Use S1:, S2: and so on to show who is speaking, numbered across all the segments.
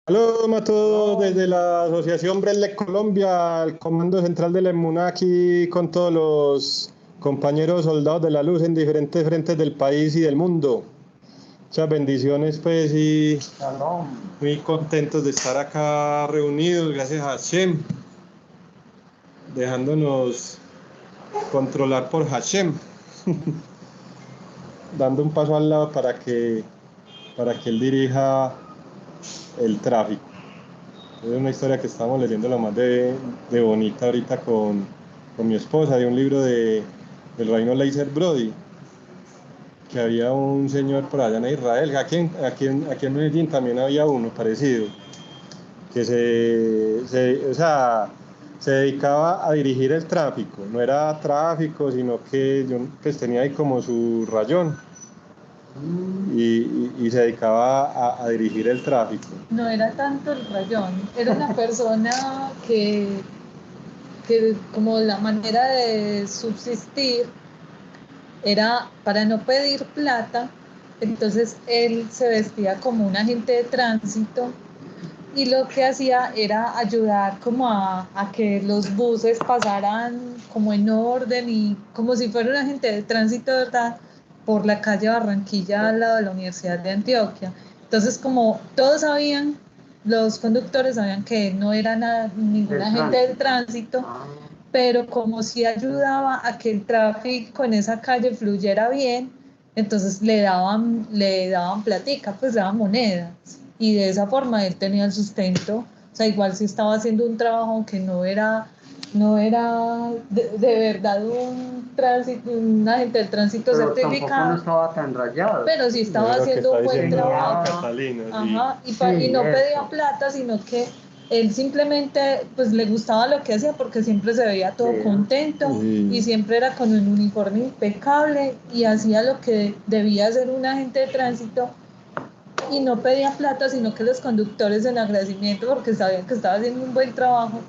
S1: Saludos a todos desde la Asociación Bresle Colombia, el Comando Central de la Emuna, aquí con todos los compañeros soldados de la luz en diferentes frentes del país y del mundo. Muchas bendiciones, pues, y
S2: Shalom.
S1: muy contentos de estar acá reunidos, gracias a Hashem, dejándonos controlar por Hashem, dando un paso al lado para que él dirija el tráfico. Es una historia que estamos leyendo la más de bonita ahorita con mi esposa, de un libro del Reino Leiser Brody, que había un señor por allá en Israel, aquí en Medellín también había uno parecido, que o sea, se dedicaba a dirigir el tráfico, no era tráfico, sino que pues, tenía ahí como su rayón y se dedicaba a dirigir el tráfico.
S3: No era tanto el rayón, era una persona que como la manera de subsistir era para no pedir plata, entonces él se vestía como un agente de tránsito y lo que hacía era ayudar como a que los buses pasaran como en orden y como si fuera un agente de tránsito, ¿verdad? Por la calle Barranquilla al lado de la Universidad de Antioquia. Entonces, como todos sabían, los conductores sabían que no era ningún agente del tránsito, pero como si ayudaba a que el tráfico en esa calle fluyera bien, entonces le daban platica, pues le daban monedas y de esa forma él tenía el sustento. O sea, igual si estaba haciendo un trabajo aunque no era de verdad un agente del tránsito
S2: Pero tampoco no
S3: certificado,
S2: estaba tan rayado.
S3: pero sí estaba
S1: Es lo que
S3: haciendo
S1: está
S3: un buen
S1: diciendo
S3: trabajo.
S1: Catalina, sí.
S3: Ajá, y
S2: Sí,
S3: no pedía
S2: eso.
S3: plata, sino que él simplemente pues le gustaba lo que hacía porque siempre se veía todo
S2: Sí.
S3: contento
S1: Sí.
S3: y siempre era con un uniforme impecable y hacía lo que debía hacer un agente de tránsito y no pedía plata, sino que los conductores en agradecimiento porque sabían que estaba haciendo un buen trabajo,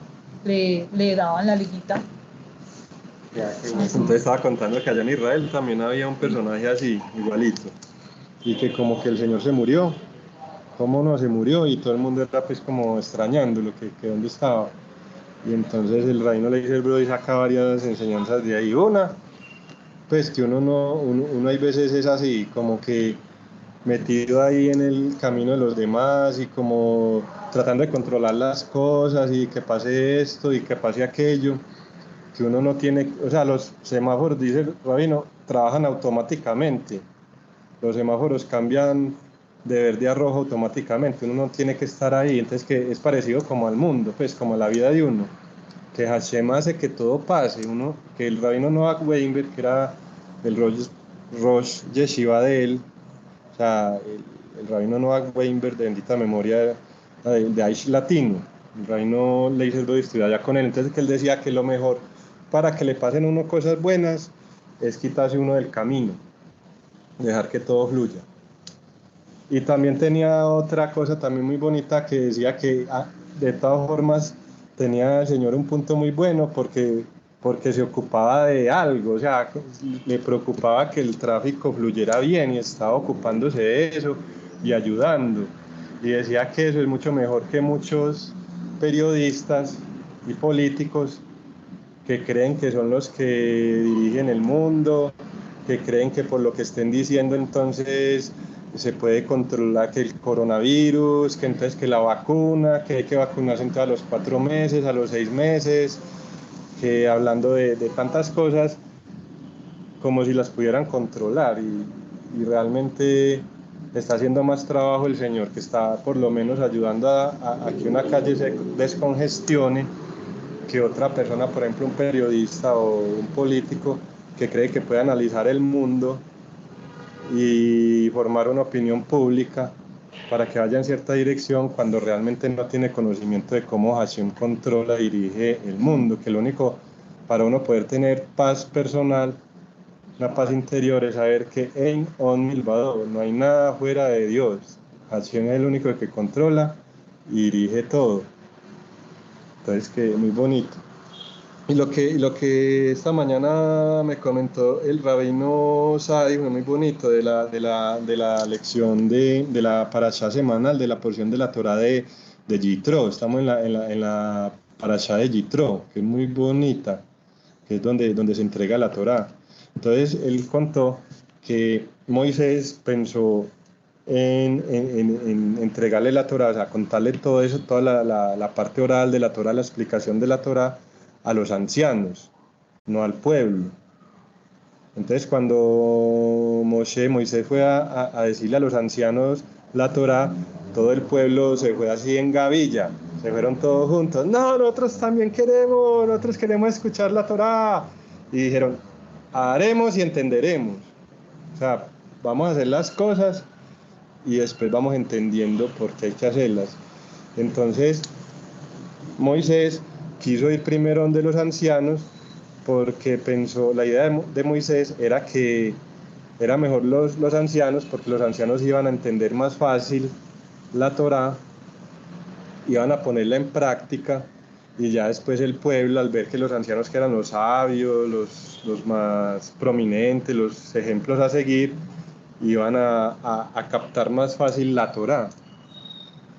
S3: le daban la liguita.
S2: Ya, qué bueno.
S1: Entonces estaba contando que allá en Israel también había un personaje así, igualito, y que como que el señor se murió, cómo no se murió, y todo el mundo está pues como extrañándolo, que dónde estaba. Y entonces el reino le dice el bro y saca varias enseñanzas de ahí. Una, pues que uno hay veces es así, como que metido ahí en el camino de los demás y como tratando de controlar las cosas y que pase esto y que pase aquello, que uno no tiene, o sea, los semáforos, dice el rabino, trabajan automáticamente. Los semáforos cambian de verde a rojo automáticamente, uno no tiene que estar ahí, entonces que es parecido como al mundo, pues como a la vida de uno, que Hashem hace que todo pase, que el rabino Noah Weinberg, que era el Rosh Yeshiva de él, o sea, el rabino Noah Weinberg, de bendita memoria, de Aish Latino, el rabino le hizo el estudiar allá con él, entonces que él decía que lo mejor para que le pasen a uno cosas buenas es quitarse uno del camino, dejar que todo fluya. Y también tenía otra cosa también muy bonita que decía que de todas formas tenía el Señor un punto muy bueno porque se ocupaba de algo, o sea, le preocupaba que el tráfico fluyera bien y estaba ocupándose de eso y ayudando. Y decía que eso es mucho mejor que muchos periodistas y políticos que creen que son los que dirigen el mundo, que creen que por lo que estén diciendo entonces se puede controlar que el coronavirus, que entonces que la vacuna, que hay que vacunarse entonces a los 4 meses, a los 6 meses, que hablando de tantas cosas como si las pudieran controlar y realmente está haciendo más trabajo el señor que está por lo menos ayudando a que una calle se descongestione que otra persona, por ejemplo un periodista o un político que cree que puede analizar el mundo y formar una opinión pública para que vaya en cierta dirección cuando realmente no tiene conocimiento de cómo Hashem controla y dirige el mundo, que lo único para uno poder tener paz personal, una paz interior es saber que en on milvado no hay nada fuera de Dios. Hashem es el único que controla y dirige todo. Entonces que muy bonito. Y lo que esta mañana me comentó el rabino Sadi, fue muy bonito, de la lección de la parashá semanal, de la porción de la Torá de Yitro. Estamos en la parashá de Yitro, que es muy bonita, que es donde se entrega la Torá. Entonces, él contó que Moisés pensó en entregarle la Torá, o sea, contarle todo eso, toda la parte oral de la Torá, la explicación de la Torá a los ancianos, no al pueblo. Entonces, cuando Moisés fue a decirle a los ancianos la Torá, todo el pueblo se fue así en gavilla, se fueron todos juntos. No, nosotros también queremos, nosotros queremos escuchar la Torá. Y dijeron, haremos y entenderemos. O sea, vamos a hacer las cosas y después vamos entendiendo por qué hay que hacerlas. Entonces, Moisés quiso ir primero donde los ancianos porque pensó, la idea de Moisés era que era mejor los ancianos, porque los ancianos iban a entender más fácil la Torá, iban a ponerla en práctica, y ya después el pueblo, al ver que los ancianos, que eran los sabios, los más prominentes, los ejemplos a seguir, iban a captar más fácil la Torá,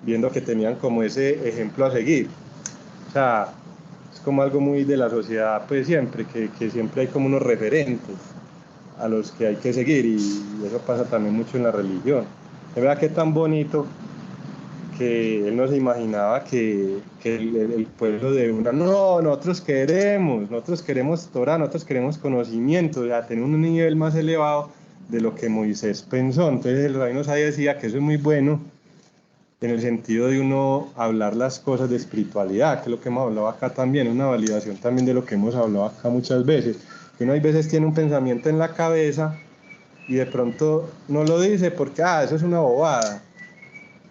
S1: viendo que tenían como ese ejemplo a seguir. O sea, es como algo muy de la sociedad, pues siempre, que siempre hay como unos referentes a los que hay que seguir, y eso pasa también mucho en la religión. Es verdad que es tan bonito que él no se imaginaba que el pueblo de una, no, nosotros queremos Torah, nosotros queremos conocimiento, o sea, tener un nivel más elevado de lo que Moisés pensó. Entonces el rabino Sadi decía que eso es muy bueno en el sentido de uno hablar las cosas de espiritualidad, que es lo que hemos hablado acá también, una validación también de lo que hemos hablado acá muchas veces, que uno hay veces tiene un pensamiento en la cabeza y de pronto no lo dice porque, eso es una bobada,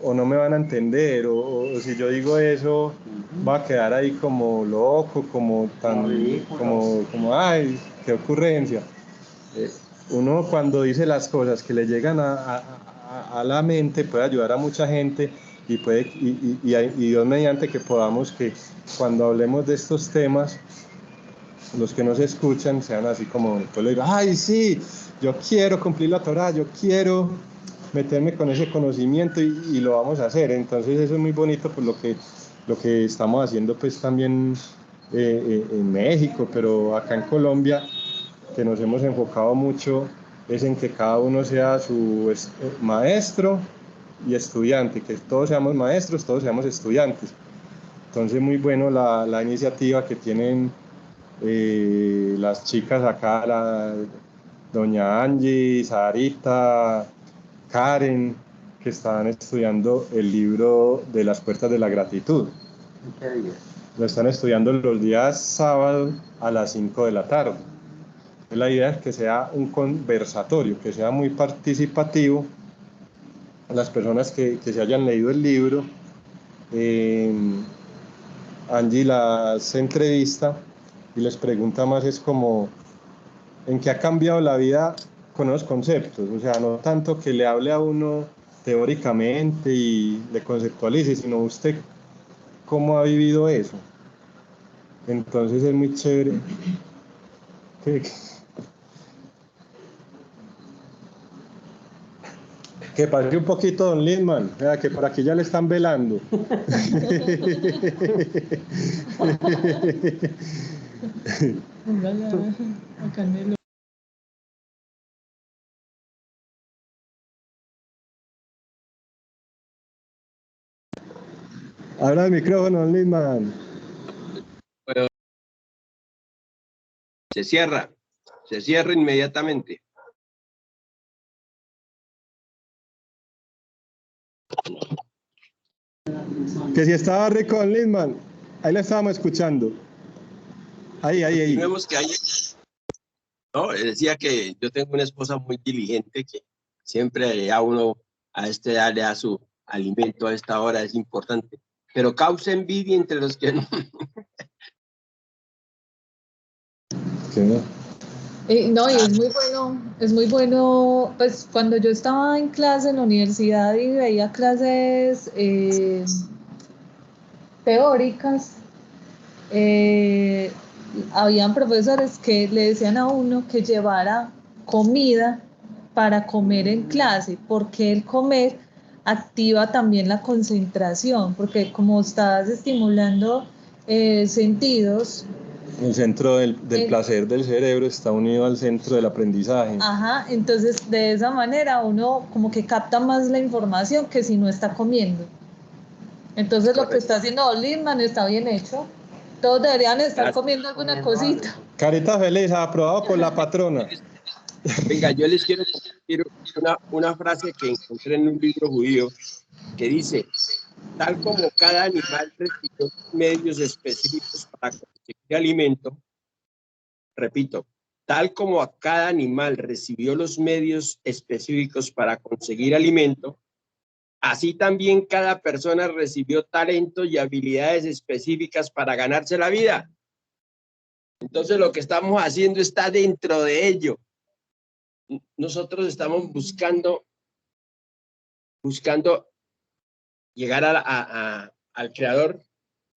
S1: o no me van a entender, o si yo digo eso, va a quedar ahí como loco, como tan, ay, qué ocurrencia. Eh, Uno cuando dice las cosas que le llegan a la mente puede ayudar a mucha gente, y puede y Dios mediante que podamos, que cuando hablemos de estos temas, los que nos escuchan sean así como el pueblo diga, ay sí, yo quiero cumplir la Torá, yo quiero meterme con ese conocimiento, y lo vamos a hacer. Entonces eso es muy bonito, por lo que estamos haciendo pues también en México, pero acá en Colombia, que nos hemos enfocado mucho es en que cada uno sea su maestro y estudiante, que todos seamos maestros, todos seamos estudiantes. Entonces muy bueno la iniciativa que tienen las chicas acá, doña Angie, Sarita, Karen, que están estudiando el libro de las puertas de la gratitud.
S2: ¿Qué día?
S1: Lo están estudiando los días sábados a las 5 de la tarde. La idea es que sea un conversatorio, que sea muy participativo. Las personas que se hayan leído el libro, Angie las entrevista y les pregunta más, es como, ¿en qué ha cambiado la vida con los conceptos? O sea, no tanto que le hable a uno teóricamente y le conceptualice, sino usted cómo ha vivido eso. Entonces es muy chévere que pase un poquito don Lindman, que por aquí ya le están velando. Abra el micrófono, don Lindman.
S4: Bueno, se cierra inmediatamente.
S1: Que si estaba rico don Lindman, ahí le estábamos escuchando. Ahí.
S4: Vemos que hay, no, decía que yo tengo una esposa muy diligente que siempre a uno a esta edad le da su alimento a esta hora, es importante, pero causa envidia entre los que no.
S1: ¿Qué?
S3: No, y es muy bueno, pues cuando yo estaba en clase en la universidad y veía clases teóricas, habían profesores que le decían a uno que llevara comida para comer en clase, porque el comer activa también la concentración, porque como estás estimulando sentidos.
S1: El centro del placer del cerebro está unido al centro del aprendizaje.
S3: Ajá, entonces de esa manera uno como que capta más la información que si no está comiendo. Entonces correcto. Lo que está haciendo Don Lindman está bien hecho. Todos deberían estar comiendo alguna cosita.
S1: Carita feliz, aprobado por la patrona.
S4: Venga, yo les quiero compartir una frase que encontré en un libro judío que dice: tal como cada animal recibió medios específicos para conseguir alimento, repito, tal como a cada animal recibió los medios específicos para conseguir alimento, así también cada persona recibió talentos y habilidades específicas para ganarse la vida. Entonces lo que estamos haciendo está dentro de ello. Nosotros estamos buscando llegar al Creador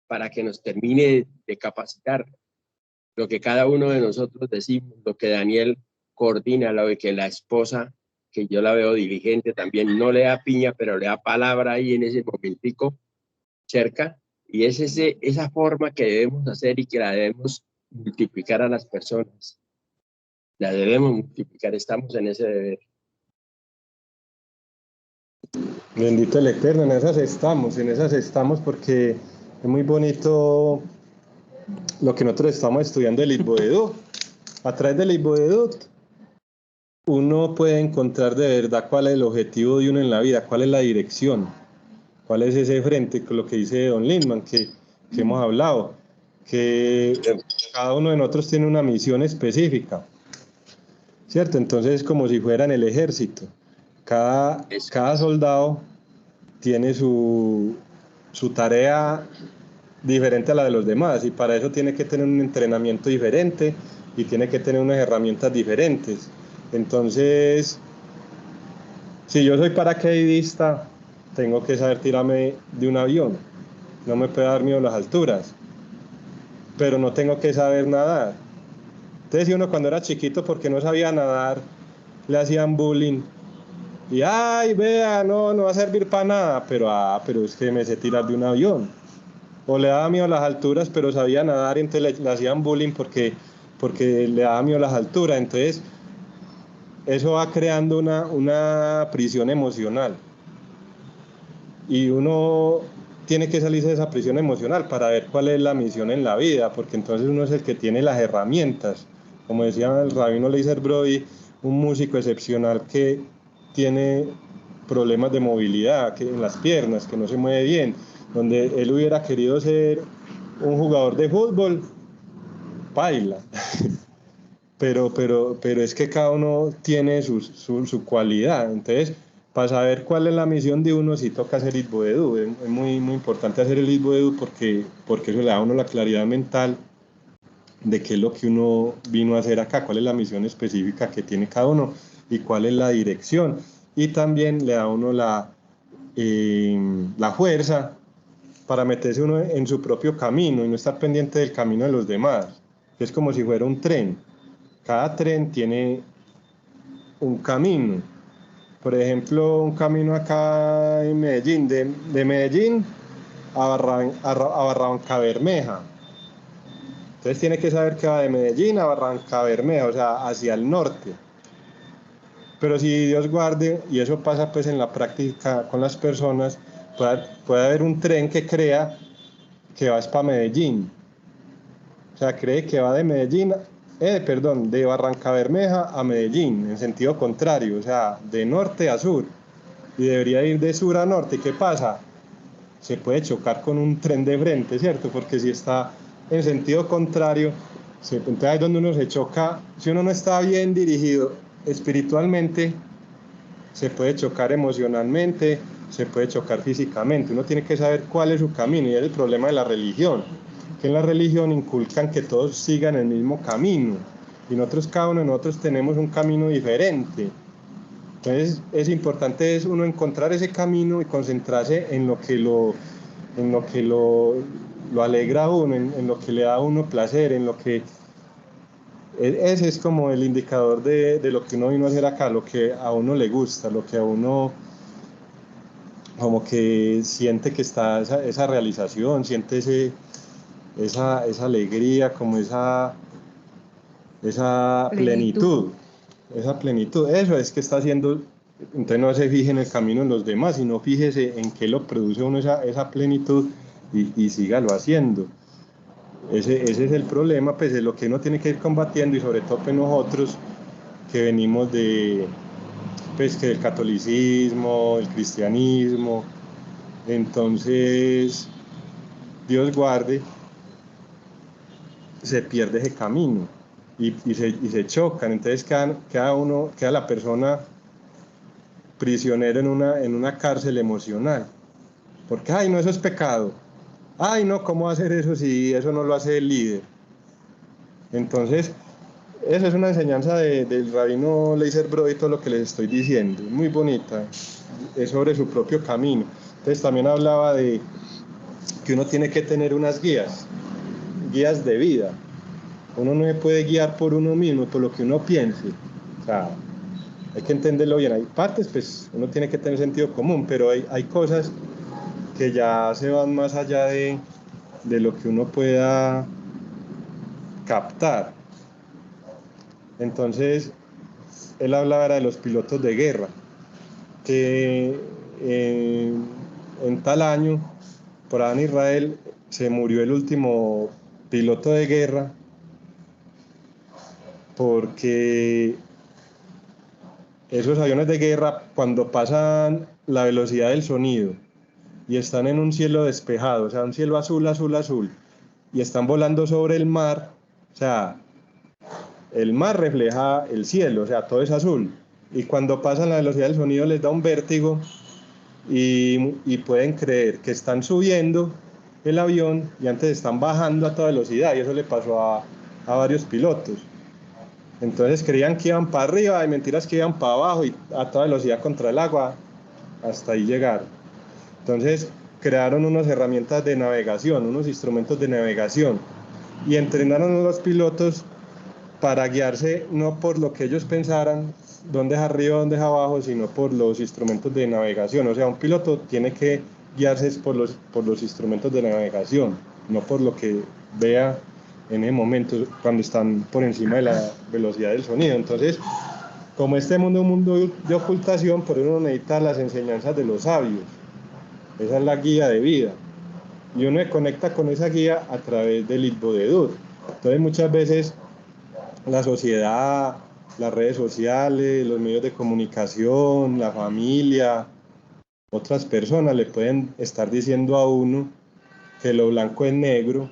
S4: para que nos termine de capacitar. Lo que cada uno de nosotros decimos, lo que Daniel coordina, lo que la esposa, que yo la veo diligente también, no le da piña, pero le da palabra ahí en ese momentico cerca, y es esa forma que debemos hacer y que la debemos multiplicar a las personas. La debemos multiplicar, estamos en ese deber.
S1: Bendito el Eterno, en esas estamos porque es muy bonito lo que nosotros estamos estudiando del Itboedut. A través del Itboedut uno puede encontrar de verdad cuál es el objetivo de uno en la vida, cuál es la dirección, cuál es ese frente, con lo que dice Don Lindman, que hemos hablado, que cada uno de nosotros tiene una misión específica, ¿cierto? Entonces es como si fuera en el ejército. Cada soldado tiene su tarea diferente a la de los demás, y para eso tiene que tener un entrenamiento diferente y tiene que tener unas herramientas diferentes. Entonces, si yo soy paracaidista, tengo que saber tirarme de un avión, no me puede dar miedo las alturas, pero no tengo que saber nadar. Entonces, si uno cuando era chiquito, porque no sabía nadar, le hacían bullying, y ay, vea, no va a servir para nada, pero es que me sé tirar de un avión. O le daba miedo a las alturas, pero sabía nadar, y entonces le hacían bullying porque le daba miedo a las alturas. Entonces eso va creando una prisión emocional, y uno tiene que salirse de esa prisión emocional para ver cuál es la misión en la vida, porque entonces uno es el que tiene las herramientas. Como decía el rabino Leiser Brody, un músico excepcional que tiene problemas de movilidad en las piernas, que no se mueve bien, donde él hubiera querido ser un jugador de fútbol, baila. pero es que cada uno tiene su cualidad. Entonces, para saber cuál es la misión de uno, sí toca hacer Itboedut. Es muy importante hacer el Itboedut porque eso le da a uno la claridad mental de qué es lo que uno vino a hacer acá, cuál es la misión específica que tiene cada uno y cuál es la dirección. Y también le da a uno la fuerza para meterse uno en su propio camino y no estar pendiente del camino de los demás. Es como si fuera un tren. Cada tren tiene un camino. Por ejemplo, un camino acá en Medellín, de Medellín a Barranca Bermeja. Entonces tiene que saber que va de Medellín a Barranca Bermeja, o sea, hacia el norte. Pero si Dios guarde, y eso pasa pues en la práctica con las personas, puede haber un tren que crea que vas para Medellín. O sea, cree que va de de Barranca Bermeja a Medellín, en sentido contrario, o sea, de norte a sur. Y debería ir de sur a norte. ¿Qué pasa? Se puede chocar con un tren de frente, ¿cierto? Porque si está en sentido contrario, entonces es donde uno se choca. Si uno no está bien dirigido espiritualmente, se puede chocar emocionalmente, se puede chocar físicamente. Uno tiene que saber cuál es su camino, y es el problema de la religión, que en la religión inculcan que todos sigan el mismo camino, y cada uno de nosotros tenemos un camino diferente. Entonces es importante uno encontrar ese camino y concentrarse en lo que lo lo alegra a uno, en lo que le da a uno placer, en lo que... Ese es como el indicador de lo que uno vino a hacer acá, lo que a uno le gusta, lo que a uno como que siente que está esa realización, siente esa alegría, como esa plenitud, esa plenitud. Eso es que está haciendo. Entonces no se fije en el camino de los demás, sino fíjese en qué lo produce uno esa plenitud y sígalo haciendo. Ese es el problema, pues es lo que uno tiene que ir combatiendo, y sobre todo pues nosotros que venimos pues que del catolicismo, el cristianismo. Entonces, Dios guarde, se pierde ese camino y se chocan. Entonces queda la persona prisionero en una cárcel emocional. Porque, ay, no, eso es pecado. Ay, no, ¿cómo hacer eso si eso no lo hace el líder? Entonces, esa es una enseñanza del rabino Leiser Brody, todo lo que les estoy diciendo. Muy bonita. Es sobre su propio camino. Entonces, también hablaba de que uno tiene que tener unas guías de vida. Uno no se puede guiar por uno mismo, por lo que uno piense. O sea, hay que entenderlo bien. Hay partes, pues uno tiene que tener sentido común, pero hay cosas que ya se van más allá de lo que uno pueda captar. Entonces, él hablaba de los pilotos de guerra, que en tal año, por allá en Israel, se murió el último piloto de guerra porque esos aviones de guerra, cuando pasan la velocidad del sonido y están en un cielo despejado, o sea, un cielo azul, azul, azul, y están volando sobre el mar, o sea, el mar refleja el cielo, o sea, todo es azul, y cuando pasan la velocidad del sonido les da un vértigo y pueden creer que están subiendo el avión y antes están bajando a toda velocidad, y eso le pasó a varios pilotos. Entonces creían que iban para arriba, y mentiras que iban para abajo y a toda velocidad contra el agua, hasta ahí llegaron. Entonces crearon unas herramientas de navegación, unos instrumentos de navegación, y entrenaron a los pilotos para guiarse no por lo que ellos pensaran, dónde es arriba, dónde es abajo, sino por los instrumentos de navegación. O sea, un piloto tiene que guiarse por los instrumentos de navegación, no por lo que vea en ese momento cuando están por encima de la velocidad del sonido. Entonces, como este mundo es un mundo de ocultación, por eso uno necesita las enseñanzas de los sabios. Esa es la guía de vida. Y uno se conecta con esa guía a través del Itbodedut. Entonces, muchas veces la sociedad, las redes sociales, los medios de comunicación, la familia, otras personas le pueden estar diciendo a uno que lo blanco es negro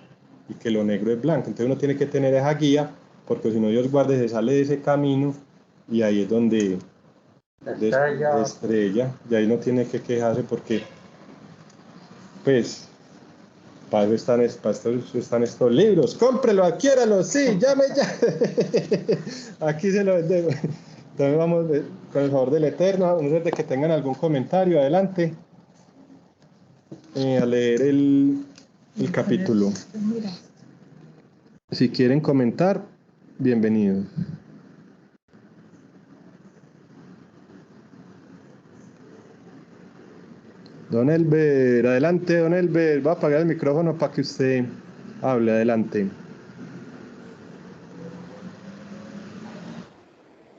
S1: y que lo negro es blanco. Entonces uno tiene que tener esa guía, porque si no, Dios guarde, se sale de ese camino y ahí es donde estrella, y ahí no tiene que quejarse, porque pues para eso están estos libros. Cómprelo, adquiéralo, sí, llame ya. Aquí se lo vendemos. Entonces vamos, con el favor del Eterno, a no ser de que tengan algún comentario, adelante, a leer el capítulo. Si quieren comentar, bienvenidos. Don Elber, adelante, don Elber. Va a apagar el micrófono para que usted hable, adelante.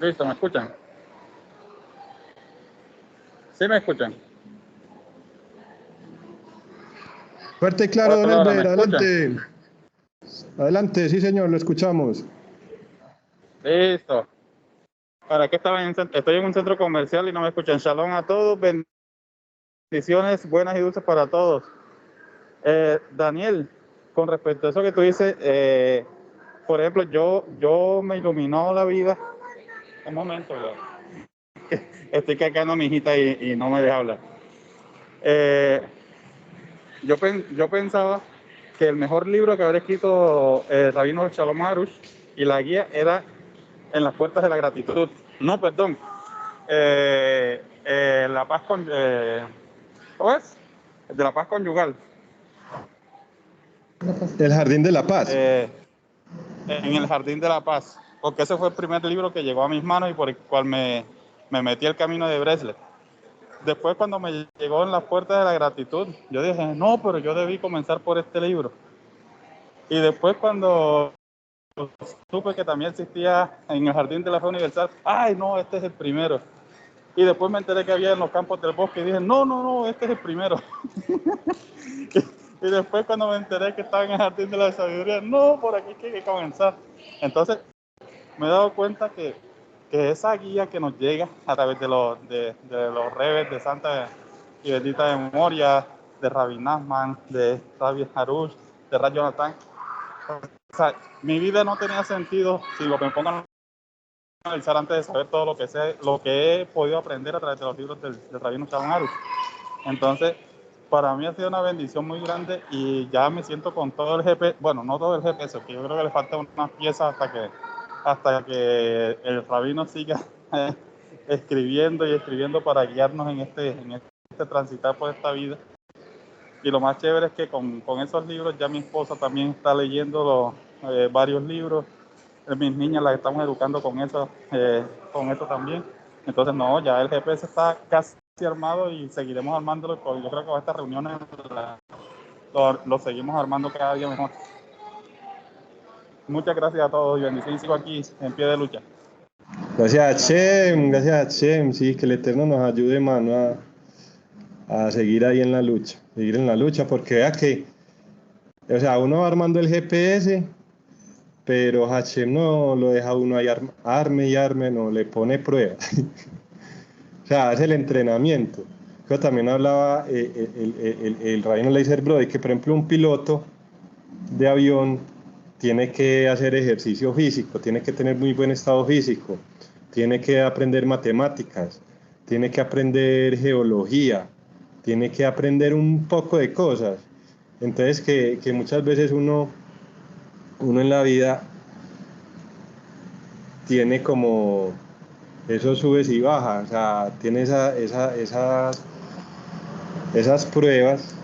S5: Listo, ¿me escuchan? ¿Sí me escuchan?
S1: Fuerte y claro, don Elber, adelante. Adelante, sí señor, lo escuchamos.
S5: Listo. ¿Para qué estaba estoy en un centro comercial y no me escuchan? Shalom a todos, bendiciones buenas y dulces para todos. Daniel, con respecto a eso que tú dices, por ejemplo, yo me iluminó la vida. Un momento, estoy cacando a mi hijita y no me deja hablar. Yo pensaba que el mejor libro que habría escrito Rabino Shalom Arush y la guía era En las puertas de la gratitud. No, perdón. La paz con... ¿Cómo es? De la paz conyugal.
S1: El Jardín de la Paz.
S5: En el Jardín de la Paz, porque ese fue el primer libro que llegó a mis manos y por el cual me metí al camino de Bresler. Después, cuando me llegó en las puertas de la gratitud, yo dije, no, pero yo debí comenzar por este libro. Y después, cuando supe que también existía en el Jardín de la Fe Universal, ay, no, este es el primero. Y después me enteré que había en los Campos del Bosque y dije, no, este es el primero. Y después, cuando me enteré que estaba en el Jardín de la Sabiduría, no, por aquí hay que comenzar. Entonces, me he dado cuenta que esa guía que nos llega a través de los rebes de Santa y Bendita de Memoria, de Rabbi Nachman, de Rabbi Harush, de Rabbi Jonathan, o sea, mi vida no tenía sentido si lo me pongo a analizar antes de saber todo lo que sé, lo que he podido aprender a través de los libros del Rabbi Nachman Harush. Entonces, para mí ha sido una bendición muy grande y ya me siento con todo el GPS, bueno, no todo el GPS, que yo creo que le falta unas piezas hasta que el rabino siga escribiendo y escribiendo para guiarnos en este transitar por esta vida. Y lo más chévere es que con esos libros ya mi esposa también está leyendo varios libros. Mis niñas las estamos educando con eso también. Entonces, no, ya el GPS está casi armado y seguiremos armándolo. Yo creo que con estas reuniones lo seguimos armando cada día mejor. Muchas gracias a todos y bendiciones. Sigo aquí en pie de lucha.
S1: Gracias a Hashem, sí, que el Eterno nos ayude, mano, a seguir ahí en la lucha, porque vea que, o sea, uno va armando el GPS, pero Hashem no lo deja uno ahí arme y arme, no, le pone pruebas. O sea, es el entrenamiento. Yo también hablaba el rabino Leiser Brody, que por ejemplo un piloto de avión tiene que hacer ejercicio físico, tiene que tener muy buen estado físico, tiene que aprender matemáticas, tiene que aprender geología, tiene que aprender un poco de cosas. Entonces que muchas veces uno en la vida tiene como esos subes y bajas, o sea, tiene esas pruebas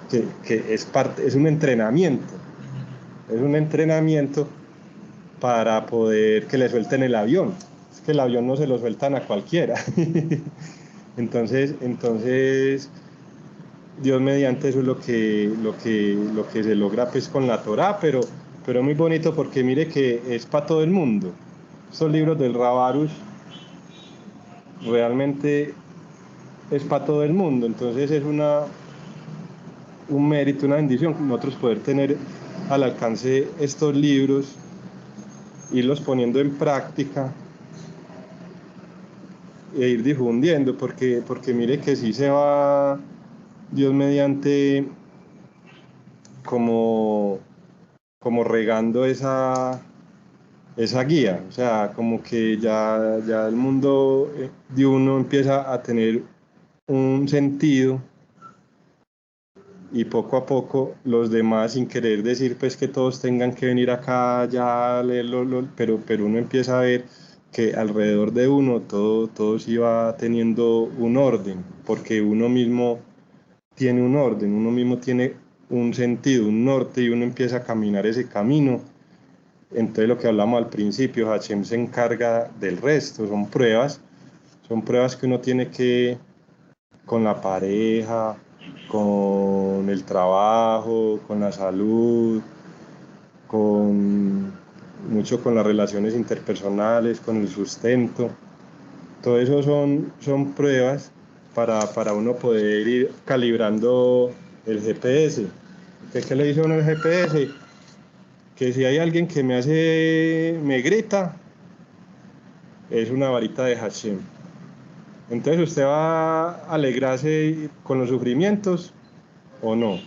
S1: que es un entrenamiento para poder que le suelten el avión. Es que el avión no se lo sueltan a cualquiera. entonces Dios mediante eso es lo que se logra pues con la Torá, pero es muy bonito porque mire que es para todo el mundo. Estos libros del Rabarush realmente es para todo el mundo, entonces es un mérito, una bendición nosotros poder tener al alcance estos libros, irlos poniendo en práctica e ir difundiendo, porque mire que sí se va Dios mediante como regando esa guía, o sea, como que ya el mundo de uno empieza a tener un sentido y poco a poco los demás, sin querer decir pues que todos tengan que venir acá ya a leerlo, pero uno empieza a ver que alrededor de uno todo sí va teniendo un orden, porque uno mismo tiene un orden, uno mismo tiene un sentido, un norte, y uno empieza a caminar ese camino. Entonces lo que hablamos al principio, Hashem se encarga del resto, son pruebas que uno tiene que, con la pareja, con el trabajo, con la salud, mucho con las relaciones interpersonales, con el sustento. Todo eso son pruebas para uno poder ir calibrando el GPS. ¿Qué le dice uno al GPS? Que si hay alguien que me grita, es una varita de Hashem. Entonces usted va a alegrarse con los sufrimientos o no.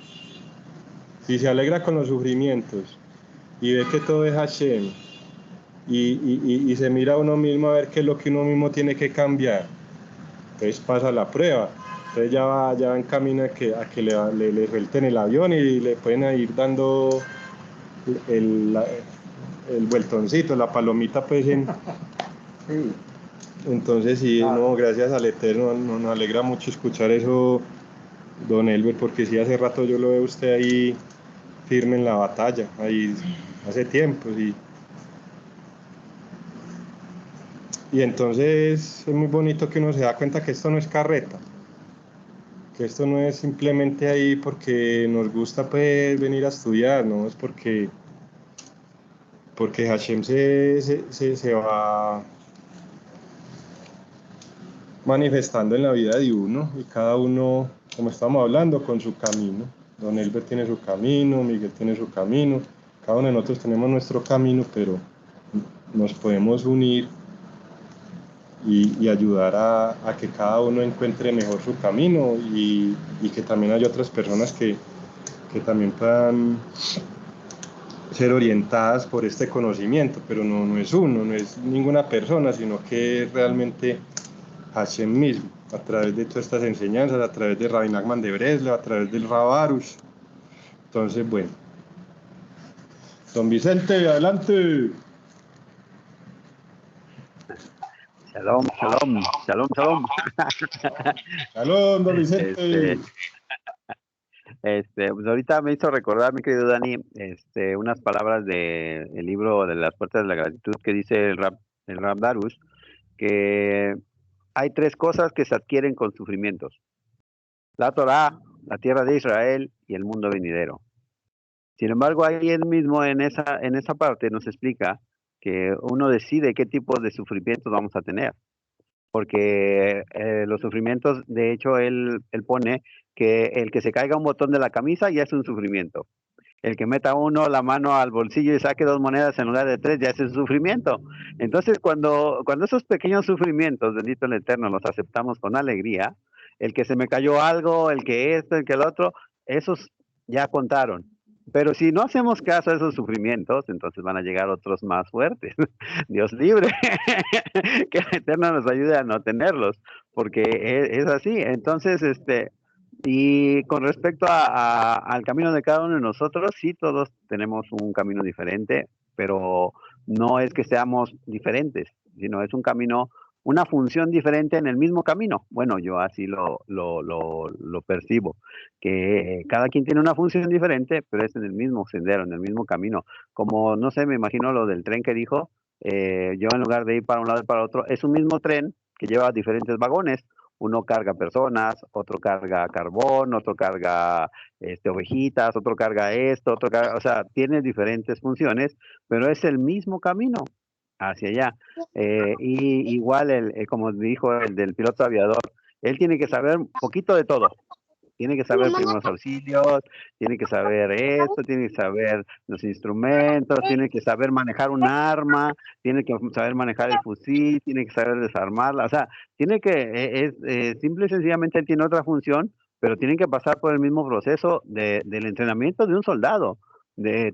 S1: Si se alegra con los sufrimientos y ve que todo es Hashem y se mira a uno mismo a ver qué es lo que uno mismo tiene que cambiar, entonces pasa la prueba. Entonces ya va en camino a que le suelten el avión y le pueden ir dando el vueltoncito, la palomita pues
S2: Sí.
S1: Entonces sí, no, gracias al Eterno, nos alegra mucho escuchar eso, don Elber, porque sí, hace rato yo lo veo a usted ahí firme en la batalla, ahí hace tiempo, y entonces es muy bonito que uno se da cuenta que esto no es carreta, que esto no es simplemente ahí porque nos gusta pues venir a estudiar, no es porque Hashem se va manifestando en la vida de uno, y cada uno, como estamos hablando, con su camino. Don Elber tiene su camino, Miguel tiene su camino, cada uno de nosotros tenemos nuestro camino, pero nos podemos unir y ayudar a que cada uno encuentre mejor su camino, y que también haya otras personas que también puedan ser orientadas por este conocimiento, pero no es uno, no es ninguna persona, sino que es realmente Hashem mismo, a través de todas estas enseñanzas, a través de Rabbi Nachman de Breslev, a través del Rav Arush. Entonces, bueno. Don Vicente, adelante.
S2: Shalom, shalom, shalom, shalom.
S1: Shalom, don Vicente.
S2: Pues ahorita me hizo recordar, mi querido Dani, unas palabras del libro de las puertas de la gratitud que dice el Rav Darush, que hay 3 cosas que se adquieren con sufrimientos: la Torá, la tierra de Israel y el mundo venidero. Sin embargo, ahí él mismo en esa parte nos explica que uno decide qué tipo de sufrimientos vamos a tener. Porque los sufrimientos, de hecho, él pone que el que se caiga un botón de la camisa ya es un sufrimiento. El que meta uno la mano al bolsillo y saque 2 monedas en lugar de 3 ya es un sufrimiento. Entonces, cuando esos pequeños sufrimientos, bendito el Eterno, los aceptamos con alegría, el que se me cayó algo, el que esto, el que el otro, esos ya contaron. Pero si no hacemos caso a esos sufrimientos, entonces van a llegar otros más fuertes. Dios libre, que el Eterno nos ayude a no tenerlos, porque es así. Entonces, y con respecto al camino de cada uno de nosotros, sí, todos tenemos un camino diferente, pero no es que seamos diferentes, sino es un camino, una función diferente en el mismo camino. Bueno, yo así lo percibo, que cada quien tiene una función diferente, pero es en el mismo sendero, en el mismo camino. Como, no sé, me imagino lo del tren que dijo, yo en lugar de ir para un lado y para otro, es un mismo tren que lleva diferentes vagones. Uno carga personas, otro carga carbón, otro carga ovejitas, otro carga esto, otro carga, o sea, tiene diferentes funciones, pero es el mismo camino hacia allá. Y igual, como dijo el del piloto aviador, él tiene que saber un poquito de todo. Tiene que saber primeros auxilios, tiene que saber esto, tiene que saber los instrumentos, tiene que saber manejar un arma, tiene que saber manejar el fusil, tiene que saber desarmarla. O sea, tiene que, simple y sencillamente él tiene otra función, pero tienen que pasar por el mismo proceso del entrenamiento de un soldado.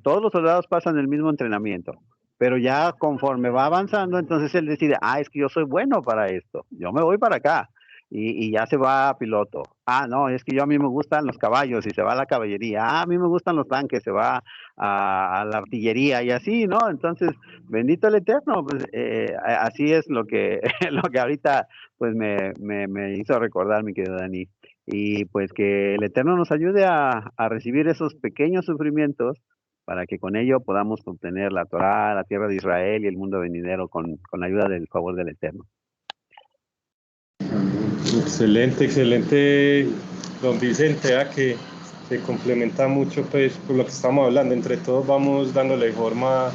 S2: Todos los soldados pasan el mismo entrenamiento. Pero ya conforme va avanzando, entonces él decide, es que yo soy bueno para esto, yo me voy para acá. Y ya se va a piloto. No, es que a mí me gustan los caballos y se va a la caballería. A mí me gustan los tanques, se va a la artillería y así, ¿no? Entonces, bendito el Eterno, pues así es lo que, lo que ahorita pues me hizo recordar, mi querido Dani. Y pues que el Eterno nos ayude a recibir esos pequeños sufrimientos para que con ello podamos obtener la Torá, la tierra de Israel y el mundo venidero con la ayuda del favor del Eterno.
S1: Excelente, excelente, don Vicente, que se complementa mucho pues por lo que estamos hablando. Entre todos vamos dándole forma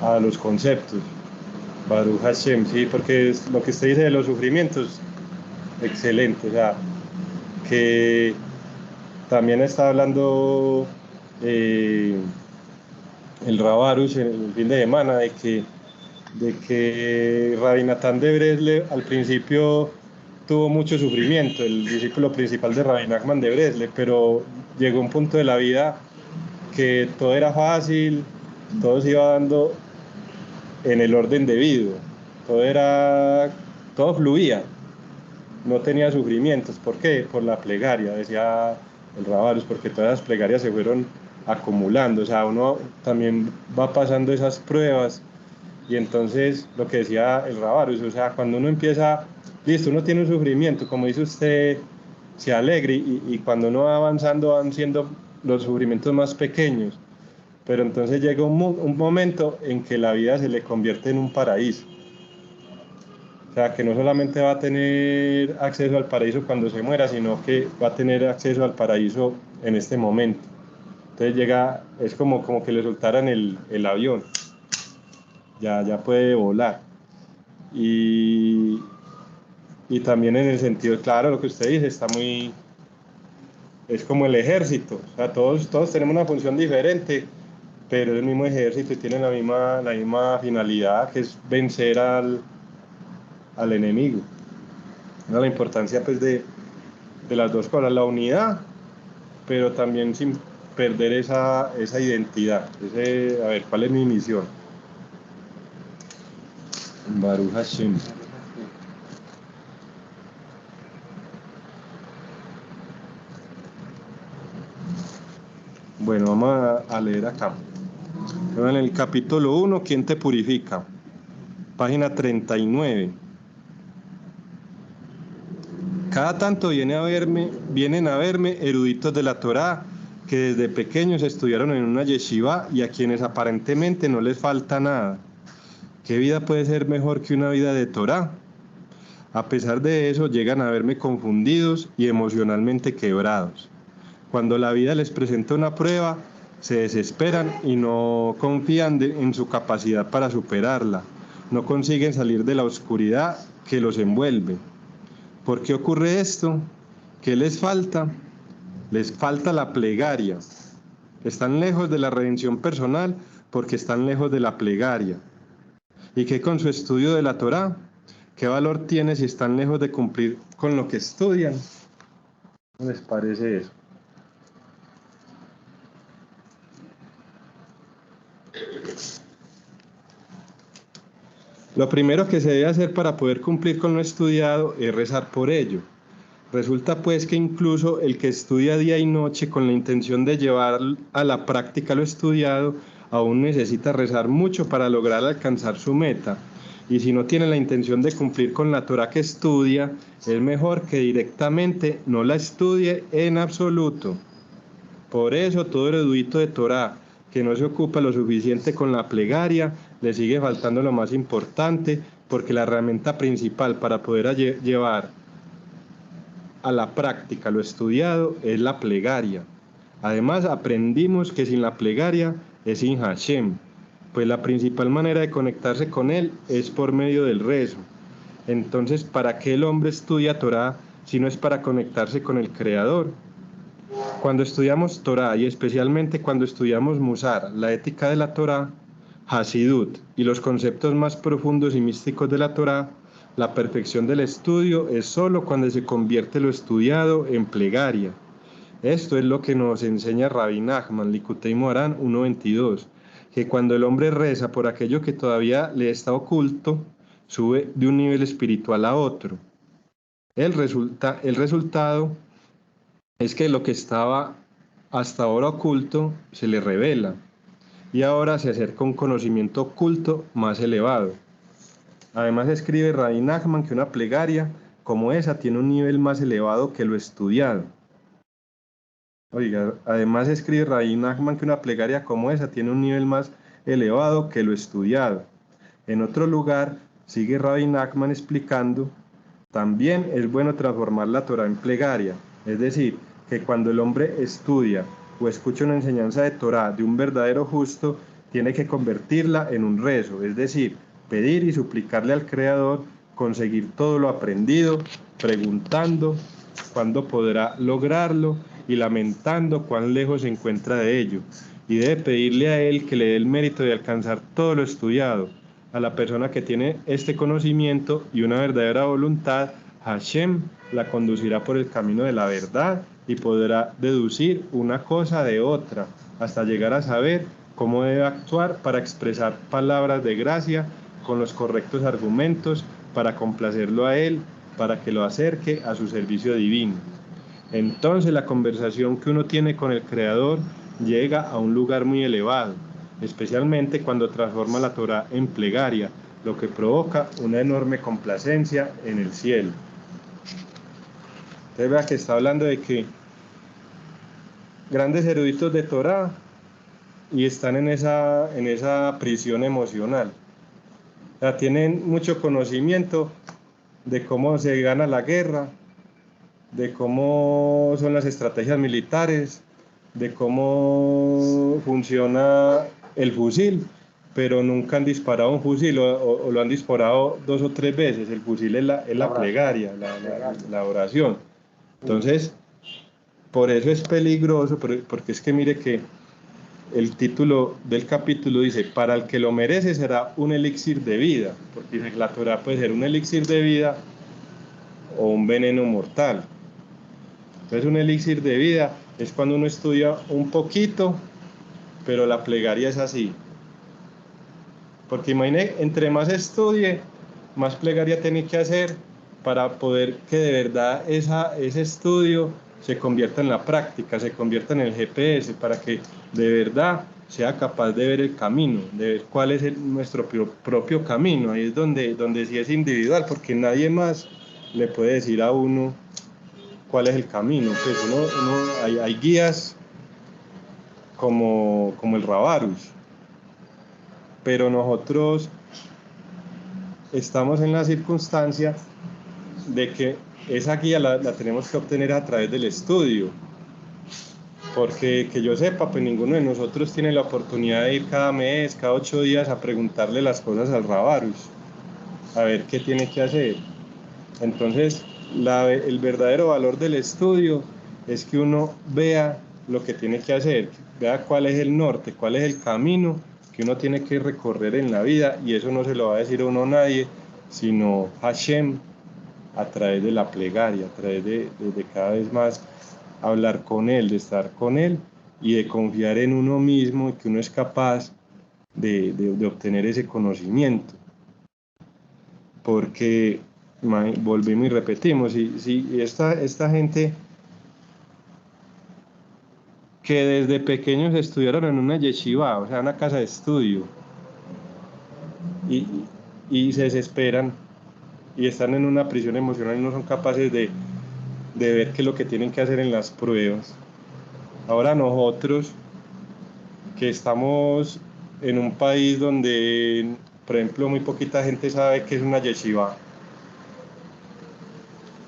S1: a los conceptos. Baruch Hashem, sí, porque es lo que usted dice de los sufrimientos, excelente, o sea, que también está hablando el Rav Arush en el fin de semana de que Rabbi Natán de Breslev al principio tuvo mucho sufrimiento, el discípulo principal de Rabbi Nachman de Breslev, pero llegó un punto de la vida que todo era fácil, todo se iba dando en el orden debido, todo fluía, no tenía sufrimientos. ¿Por qué? Por la plegaria, decía el Rav Arush, porque todas las plegarias se fueron acumulando, o sea, uno también va pasando esas pruebas. Y entonces, lo que decía el Rav Arush, o sea, cuando uno empieza, listo, uno tiene un sufrimiento, como dice usted, se alegre, y cuando uno va avanzando van siendo los sufrimientos más pequeños, pero entonces llega un momento en que la vida se le convierte en un paraíso. O sea, que no solamente va a tener acceso al paraíso cuando se muera, sino que va a tener acceso al paraíso en este momento. Entonces llega, es como que le soltaran el avión, ya puede volar. Y también en el sentido, claro, lo que usted dice está muy, es como el ejército, o sea, todos tenemos una función diferente, pero es el mismo ejército y tienen la misma finalidad, que es vencer al enemigo. La importancia pues de las dos cosas, la unidad, pero también sin perder esa identidad, a ver, ¿cuál es mi misión? Baruch Hashem. Bueno, vamos a leer acá. En el capítulo 1, ¿quién te purifica? Página 39. Cada tanto vienen a verme eruditos de la Torá que desde pequeños estudiaron en una yeshiva y a quienes aparentemente no les falta nada. ¿Qué vida puede ser mejor que una vida de Torá? A pesar de eso, llegan a verme confundidos y emocionalmente quebrados. Cuando la vida les presenta una prueba, se desesperan y no confían en su capacidad para superarla. No consiguen salir de la oscuridad que los envuelve. ¿Por qué ocurre esto? ¿Qué les falta? Les falta la plegaria. Están lejos de la redención personal porque están lejos de la plegaria. ¿Y qué con su estudio de la Torá? ¿Qué valor tiene si están lejos de cumplir con lo que estudian? ¿Cómo les parece eso? Lo primero que se debe hacer para poder cumplir con lo estudiado es rezar por ello. Resulta pues que incluso el que estudia día y noche con la intención de llevar a la práctica lo estudiado, aún necesita rezar mucho para lograr alcanzar su meta. Y si no tiene la intención de cumplir con la Torá que estudia, es mejor que directamente no la estudie en absoluto. Por eso todo erudito de Torá que no se ocupa lo suficiente con la plegaria, le sigue faltando lo más importante, porque la herramienta principal para poder llevar a la práctica lo estudiado es la plegaria. Además aprendimos que sin la plegaria es sin Hashem, pues la principal manera de conectarse con él es por medio del rezo. Entonces, ¿para qué el hombre estudia Torá si no es para conectarse con el Creador? Cuando estudiamos Torá y especialmente cuando estudiamos Musar, la ética de la Torá, Hasidut y los conceptos más profundos y místicos de la Torá, la perfección del estudio es solo cuando se convierte lo estudiado en plegaria. Esto es lo que nos enseña Rabbi Nachman, Likutei Moharan 1.22, que cuando el hombre reza por aquello que todavía le está oculto, sube de un nivel espiritual a otro. El resultado es que lo que estaba hasta ahora oculto se le revela y ahora se acerca a un conocimiento oculto más elevado. Además escribe Rabbi Nachman que una plegaria como esa tiene un nivel más elevado que lo estudiado. Además escribe Rabbi Nachman que una plegaria como esa tiene un nivel más elevado que lo estudiado. En otro lugar sigue Rabbi Nachman explicando, también es bueno transformar la Torá en plegaria, es decir, que cuando el hombre estudia o escucha una enseñanza de Torá de un verdadero justo, tiene que convertirla en un rezo, es decir, pedir y suplicarle al Creador conseguir todo lo aprendido, preguntando cuándo podrá lograrlo y lamentando cuán lejos se encuentra de ello. Y debe pedirle a él que le dé el mérito de alcanzar todo lo estudiado. A la persona que tiene este conocimiento y una verdadera voluntad, Hashem la conducirá por el camino de la verdad y podrá deducir una cosa de otra, hasta llegar a saber cómo debe actuar para expresar palabras de gracia con los correctos argumentos, para complacerlo a él, para que lo acerque a su servicio divino. Entonces la conversación que uno tiene con el Creador llega a un lugar muy elevado, especialmente cuando transforma la Torá en plegaria, lo que provoca una enorme complacencia en el cielo. Entonces vea que está hablando de que grandes eruditos de Torá y están en esa prisión emocional. O sea, tienen mucho conocimiento de cómo se gana la guerra, de cómo son las estrategias militares, de cómo funciona el fusil, pero nunca han disparado un fusil o lo han disparado 2 o 3 veces. El fusil es la plegaria, la oración. Entonces, por eso es peligroso, porque es que mire que el título del capítulo dice, para el que lo merece será un elixir de vida, porque dice, la Torá puede ser un elixir de vida o un veneno mortal. Entonces un elixir de vida es cuando uno estudia un poquito, pero la plegaria es así. Porque imagine, entre más estudie, más plegaria tiene que hacer para poder que de verdad ese estudio se convierta en la práctica, se convierta en el GPS, para que de verdad sea capaz de ver el camino, de ver cuál es nuestro propio camino. Ahí es donde sí es individual, porque nadie más le puede decir a uno cuál es el camino. Pues hay guías como el Rabarus, pero nosotros estamos en la circunstancia de que esa guía la tenemos que obtener a través del estudio, porque que yo sepa, pues ninguno de nosotros tiene la oportunidad de ir cada mes, cada 8 días a preguntarle las cosas al Rabarus, a ver qué tiene que hacer. Entonces, el verdadero valor del estudio es que uno vea lo que tiene que hacer, vea cuál es el norte, cuál es el camino que uno tiene que recorrer en la vida, y eso no se lo va a decir a uno nadie, sino Hashem, a través de la plegaria, a través de cada vez más hablar con Él, de estar con Él y de confiar en uno mismo y que uno es capaz de obtener ese conocimiento. Porque volvemos y repetimos, si esta gente que desde pequeños estudiaron en una yeshiva, o sea, una casa de estudio, y se desesperan y están en una prisión emocional y no son capaces de ver qué es lo que tienen que hacer en las pruebas. Ahora nosotros, que estamos en un país donde, por ejemplo, muy poquita gente sabe qué es una yeshiva,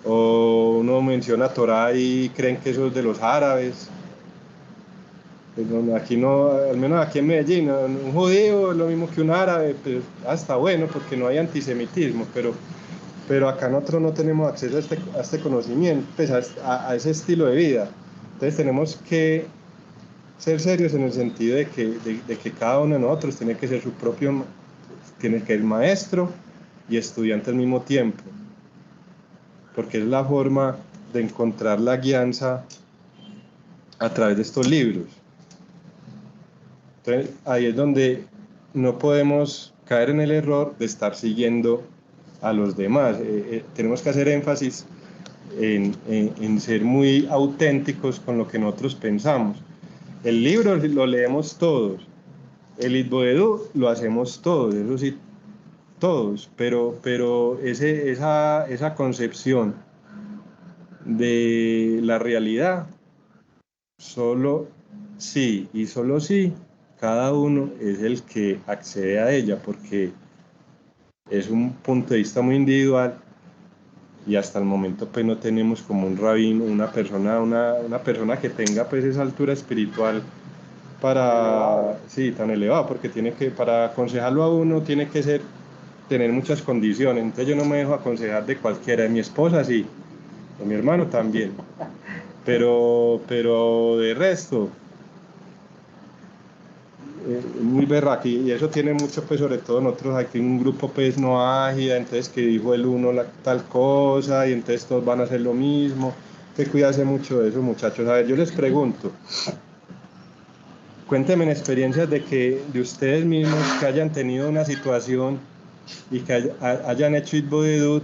S1: o uno menciona Torah y creen que eso es de los árabes. Aquí no, al menos aquí en Medellín, un judío es lo mismo que un árabe, pues está bueno porque no hay antisemitismo, pero acá nosotros no tenemos acceso a este conocimiento, pues a ese estilo de vida. Entonces tenemos que ser serios en el sentido de que cada uno de nosotros tiene que ser tiene que ser maestro y estudiante al mismo tiempo, porque es la forma de encontrar la guianza a través de estos libros. Entonces ahí es donde no podemos caer en el error de estar siguiendo a los demás. Tenemos que hacer énfasis en ser muy auténticos con lo que nosotros pensamos. El libro lo leemos todos, el Itboedú lo hacemos todos, eso sí, todos, pero esa concepción de la realidad, solo sí y solo sí, cada uno es el que accede a ella, porque es un punto de vista muy individual y hasta el momento pues no tenemos como un rabino, una persona que tenga pues esa altura espiritual tan elevado, porque para aconsejarlo a uno tiene que tener muchas condiciones. Entonces yo no me dejo aconsejar de cualquiera, de mi esposa sí, de mi hermano también, pero de resto muy berraco, y eso tiene mucho, pues sobre todo nosotros aquí en un grupo pues no ágida, entonces que dijo el uno tal cosa y entonces todos van a hacer lo mismo, que cuídase mucho de eso, muchachos. A ver, yo les pregunto, cuéntenme experiencias de ustedes mismos que hayan tenido una situación y que hayan hecho Itboedut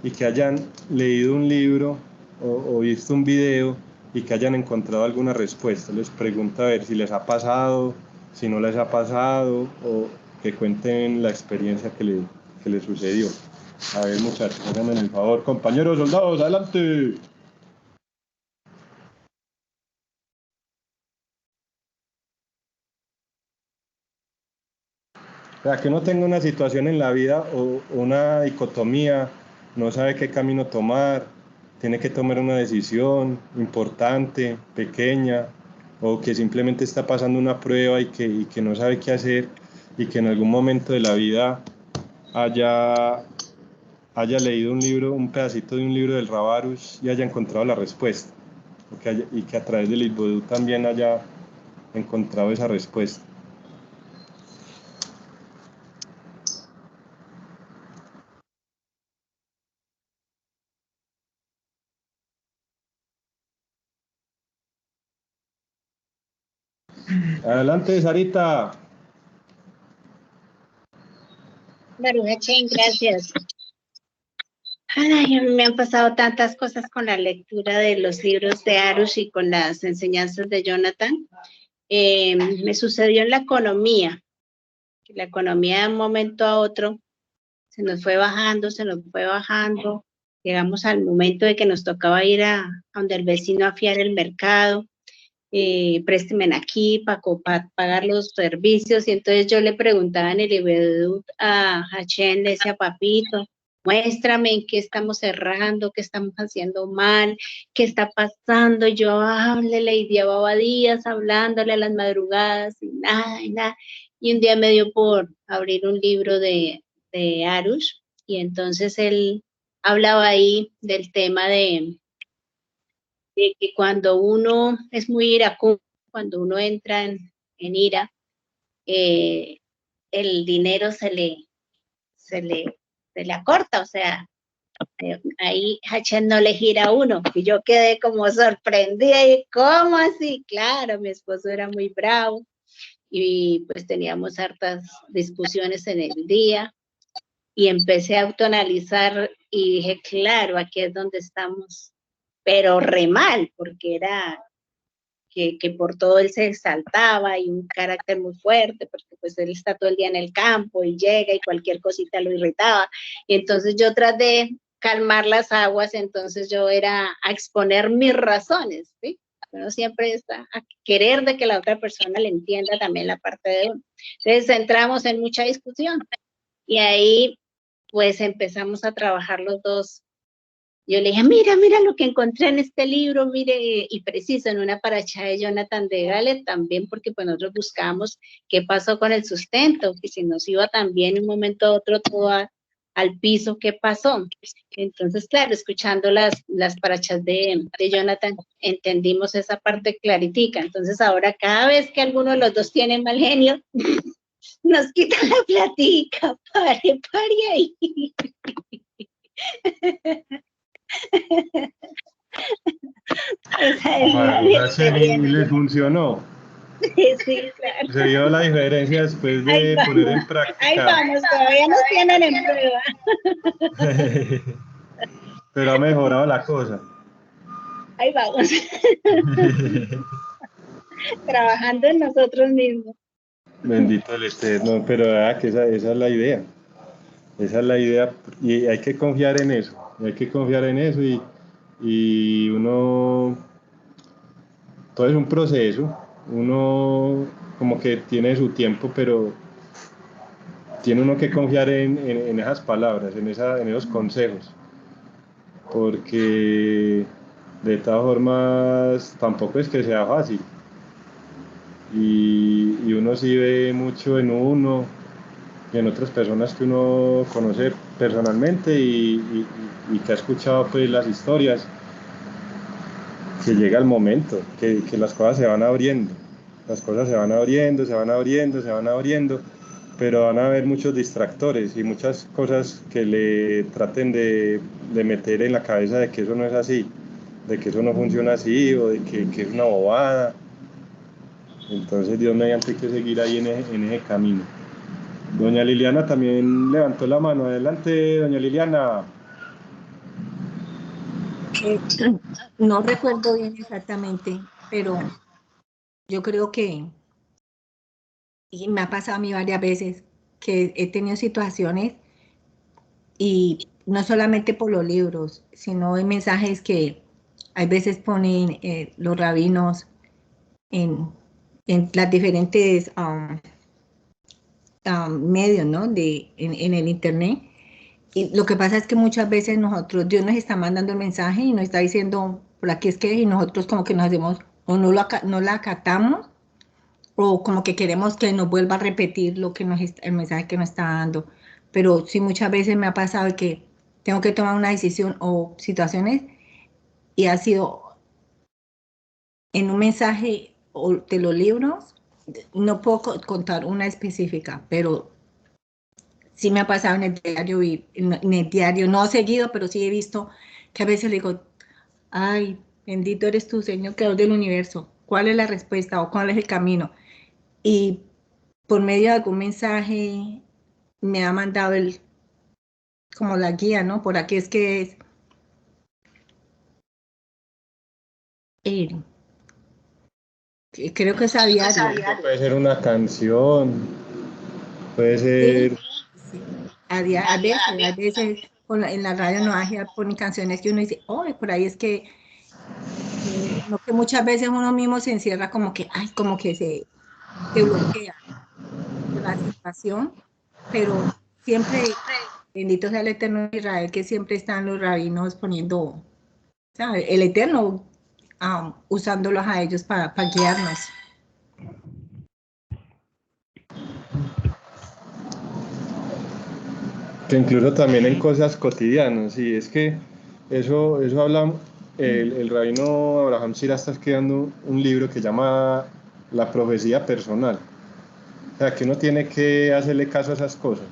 S1: y que hayan leído un libro o visto un video y que hayan encontrado alguna respuesta. Les pregunto a ver si les ha pasado, si no les ha pasado, o que cuenten la experiencia que les sucedió. A ver, muchachos, háganme el favor. Compañeros soldados, adelante. O sea, que uno tenga una situación en la vida o una dicotomía, no sabe qué camino tomar, tiene que tomar una decisión importante, pequeña, o que simplemente está pasando una prueba y que no sabe qué hacer y que en algún momento de la vida haya leído un libro, un pedacito de un libro del Rabarus y haya encontrado la respuesta, y que a través del Ibodú también haya encontrado esa respuesta. Adelante, Sarita.
S6: Baruch Hachén, gracias. Ay, me han pasado tantas cosas con la lectura de los libros de Arush y con las enseñanzas de Jonathan. Me sucedió en la economía, que la economía de un momento a otro se nos fue bajando, llegamos al momento de que nos tocaba ir a donde el vecino a fiar el mercado, présteme aquí para pagar los servicios, y entonces yo le preguntaba en el Ibedut a Hachén, le decía, papito, muéstrame en qué estamos errando, qué estamos haciendo mal, qué está pasando. Yo háblele y llevaba días hablándole a las madrugadas y nada, y nada. Y un día me dio por abrir un libro de Arush, y entonces él hablaba ahí del tema de que cuando uno es muy iracundo, cuando uno entra en ira, el dinero se le acorta, o sea, ahí Hachem no le gira a uno, y yo quedé como sorprendida, y ¿cómo así? Claro, mi esposo era muy bravo, y pues teníamos hartas discusiones en el día, y empecé a autoanalizar, y dije, claro, aquí es donde estamos, pero re mal, porque era que por todo él se exaltaba y un carácter muy fuerte, porque pues él está todo el día en el campo y llega y cualquier cosita lo irritaba. Y entonces yo traté de calmar las aguas, entonces yo era a exponer mis razones, ¿sí? Uno siempre está a querer de que la otra persona le entienda también la parte de uno. Entonces entramos en mucha discusión y ahí pues empezamos a trabajar los dos. Yo le dije, mira lo que encontré en este libro, mire, y preciso, en una paracha de Jonathan de Gale, también porque pues nosotros buscábamos qué pasó con el sustento, que si nos iba también en un momento a otro todo al piso, ¿qué pasó? Entonces, claro, escuchando las parachas de Jonathan, entendimos esa parte claritica. Entonces, ahora cada vez que alguno de los dos tiene mal genio, nos quitan la platica, pare ahí.
S1: Y les funcionó.
S6: Sí, claro.
S1: Se vio la diferencia después de poner en práctica.
S6: Ahí vamos, todavía nos tienen en prueba.
S1: Pero ha mejorado la cosa.
S6: Ahí vamos. Trabajando en nosotros mismos.
S1: Bendito el Eterno, pero que esa es la idea. Esa es la idea y hay que confiar en eso. Hay que confiar en eso y uno, todo es un proceso. Uno como que tiene su tiempo, pero tiene uno que confiar en esas palabras, en esos consejos. Porque de todas formas tampoco es que sea fácil. Y uno sí ve mucho en uno y en otras personas que uno conoce personalmente y que ha escuchado pues las historias, que llega el momento, que las cosas se van abriendo, las cosas se van abriendo, se van abriendo, se van abriendo, pero van a haber muchos distractores y muchas cosas que le traten de meter en la cabeza de que eso no es así, de que eso no funciona así o de que es una bobada. Entonces Dios mediante hay que seguir ahí en ese camino. Doña Liliana también levantó la mano. Adelante, doña Liliana.
S7: No recuerdo bien exactamente, pero yo creo que, y me ha pasado a mí varias veces, que he tenido situaciones y no solamente por los libros, sino en mensajes que hay veces ponen los rabinos en las diferentes medios, ¿no? En el internet. Y lo que pasa es que muchas veces Dios nos está mandando el mensaje y nos está diciendo, por aquí es que, y nosotros como que nos hacemos, o no la acatamos, o como que queremos que nos vuelva a repetir el mensaje que nos está dando. Pero sí, muchas veces me ha pasado que tengo que tomar una decisión o situaciones y ha sido en un mensaje o de los libros, no puedo contar una específica, pero sí me ha pasado en el diario, en el diario, no seguido, pero sí he visto que a veces le digo, ay, bendito eres tú, Señor, creador del universo, ¿cuál es la respuesta o cuál es el camino? Y por medio de algún mensaje me ha mandado como la guía, ¿no? Por aquí es que es. Creo que es a diario.
S1: Puede ser una canción, puede ser...
S7: Sí. A veces en la radio no ponen canciones que uno dice, oh, por ahí es que, lo que muchas veces uno mismo se encierra como que, ay, como que se bloquea de la situación, pero siempre, bendito sea el Eterno de Israel, que siempre están los rabinos poniendo, ¿sabe? El Eterno usándolos a ellos para guiarnos.
S1: Que incluso también en cosas cotidianas, y es que eso habla, el rabino Abraham Sira está escribiendo un libro que llama La profecía personal. O sea, que uno tiene que hacerle caso a esas cosas,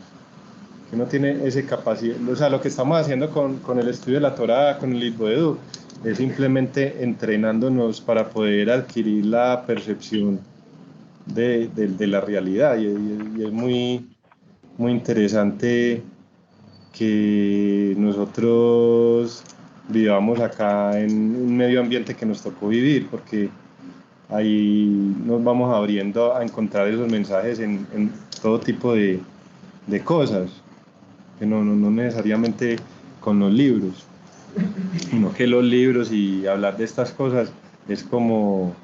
S1: que uno tiene esa capacidad. O sea, lo que estamos haciendo con el estudio de la Torá, con el Itboedú, es simplemente entrenándonos para poder adquirir la percepción de la realidad, y es muy, muy interesante que nosotros vivamos acá en un medio ambiente que nos tocó vivir, porque ahí nos vamos abriendo a encontrar esos mensajes en todo tipo de cosas, que no necesariamente con los libros, sino que los libros y hablar de estas cosas es como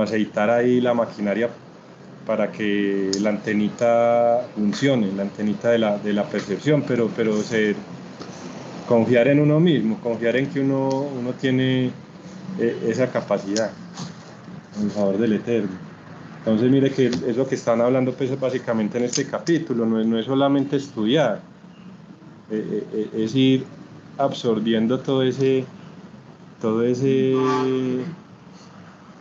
S1: aceitar ahí la maquinaria para que la antenita funcione, la antenita de la percepción, pero confiar en uno mismo, confiar en que uno tiene esa capacidad, en favor del Eterno. Entonces mire que es lo que están hablando pues básicamente en este capítulo, no es solamente estudiar, es ir absorbiendo todo ese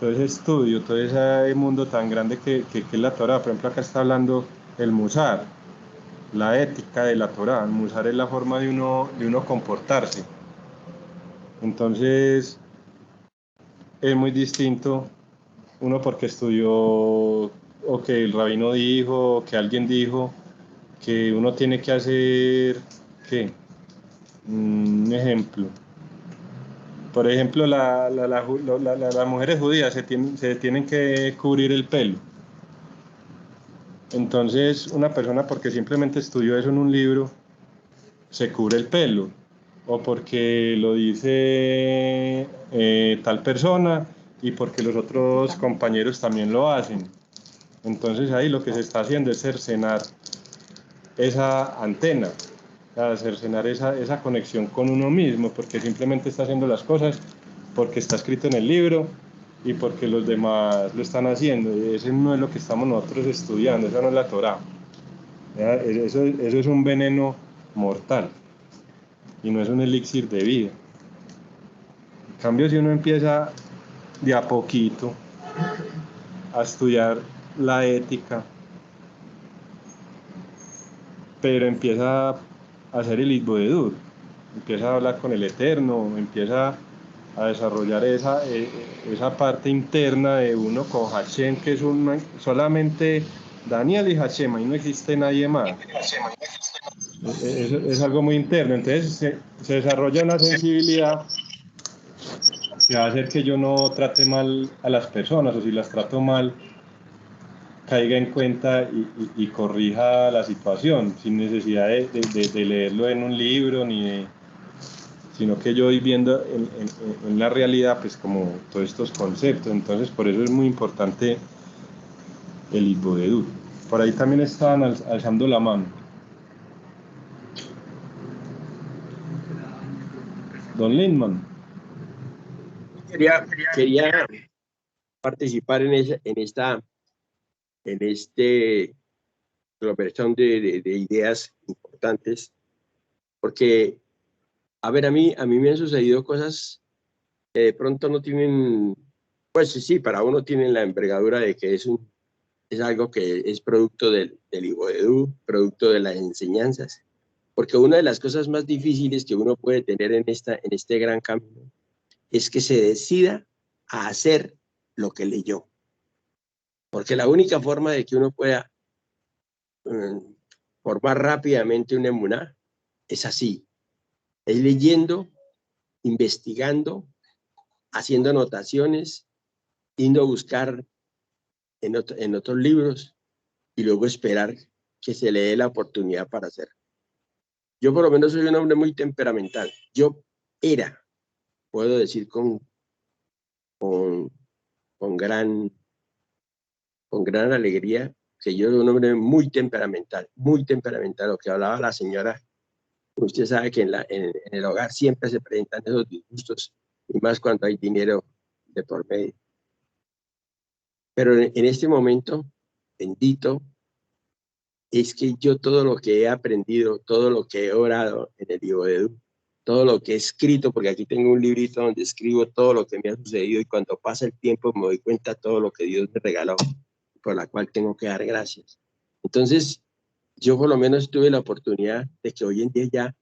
S1: estudio, todo ese mundo tan grande que es la Torah. Por ejemplo, acá está hablando el Musar, la ética de la Torah. El Musar es la forma de uno comportarse. Entonces, es muy distinto uno porque estudió, o que el rabino dijo, o que alguien dijo, que uno tiene que hacer, ¿qué? Un ejemplo. Por ejemplo, las mujeres judías se tienen que cubrir el pelo. Entonces, una persona porque simplemente estudió eso en un libro, se cubre el pelo, o porque lo dice tal persona y porque los otros compañeros también lo hacen. Entonces ahí lo que se está haciendo es cercenar esa antena, cercenar esa conexión con uno mismo, porque simplemente está haciendo las cosas porque está escrito en el libro y porque los demás lo están haciendo. Y ese no es lo que estamos nosotros estudiando, esa no es la Torá. Eso es un veneno mortal y no es un elixir de vida. En cambio, si uno empieza de a poquito a estudiar la ética, pero empieza a hacer el Itboedut, empieza a hablar con el Eterno, empieza a desarrollar esa parte interna de uno con Hashem, que es solamente Daniel y Hashem, ahí no existe nadie más. Es algo muy interno, entonces se desarrolla una sensibilidad que va a hacer que yo no trate mal a las personas, o si las trato mal, caiga en cuenta y corrija la situación, sin necesidad de leerlo en un libro, sino que yo voy viendo en la realidad pues como todos estos conceptos. Entonces por eso es muy importante el Itboedut. Por ahí también estaban alzando la mano. Don Lindman.
S4: Quería participar en esta conversión de ideas importantes, porque, a ver, a mí me han sucedido cosas que de pronto no tienen, pues sí, para uno tienen la envergadura de que es algo que es producto del IBOEDU, producto de las enseñanzas, porque una de las cosas más difíciles que uno puede tener en este gran camino es que se decida a hacer lo que leyó, porque la única forma de que uno pueda formar rápidamente una emuná es así, es leyendo, investigando, haciendo anotaciones, yendo a buscar en otros libros y luego esperar que se le dé la oportunidad para hacerlo. Yo por lo menos soy un hombre muy temperamental. Puedo decir con gran alegría, que yo soy un hombre muy temperamental, lo que hablaba la señora. Usted sabe que en el hogar siempre se presentan esos disgustos, y más cuando hay dinero de por medio. Pero en este momento, bendito, es que yo todo lo que he aprendido, todo lo que he orado en el IBOEDU, todo lo que he escrito, porque aquí tengo un librito donde escribo todo lo que me ha sucedido, y cuando pasa el tiempo me doy cuenta de todo lo que Dios me regaló, por la cual tengo que dar gracias. Entonces, yo por lo menos tuve la oportunidad de que hoy en día ya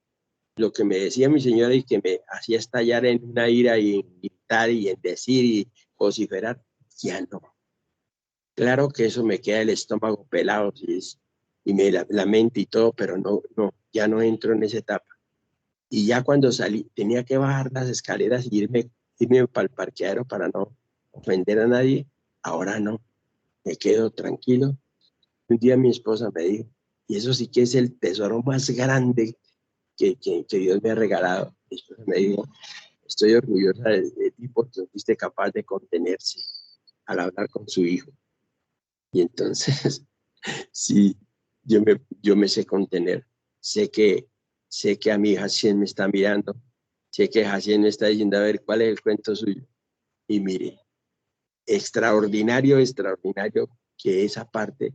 S4: lo que me decía mi señora y que me hacía estallar en una ira y en gritar y en decir y vociferar, ya no. Claro que eso me queda el estómago pelado y la mente y todo, pero ya no entro en esa etapa. Y ya cuando salí, tenía que bajar las escaleras y irme para el parqueadero para no ofender a nadie. Ahora no, me quedo tranquilo. Un día mi esposa me dijo, y eso sí que es el tesoro más grande que Dios me ha regalado. Mi esposa me dijo, estoy orgullosa de ti porque fuiste capaz de contenerse al hablar con su hijo. Y entonces, sí, yo me sé contener. Sé que a mi Hashem me está mirando. Sé que Hashem me está diciendo, a ver, ¿cuál es el cuento suyo? Y mire, extraordinario que esa parte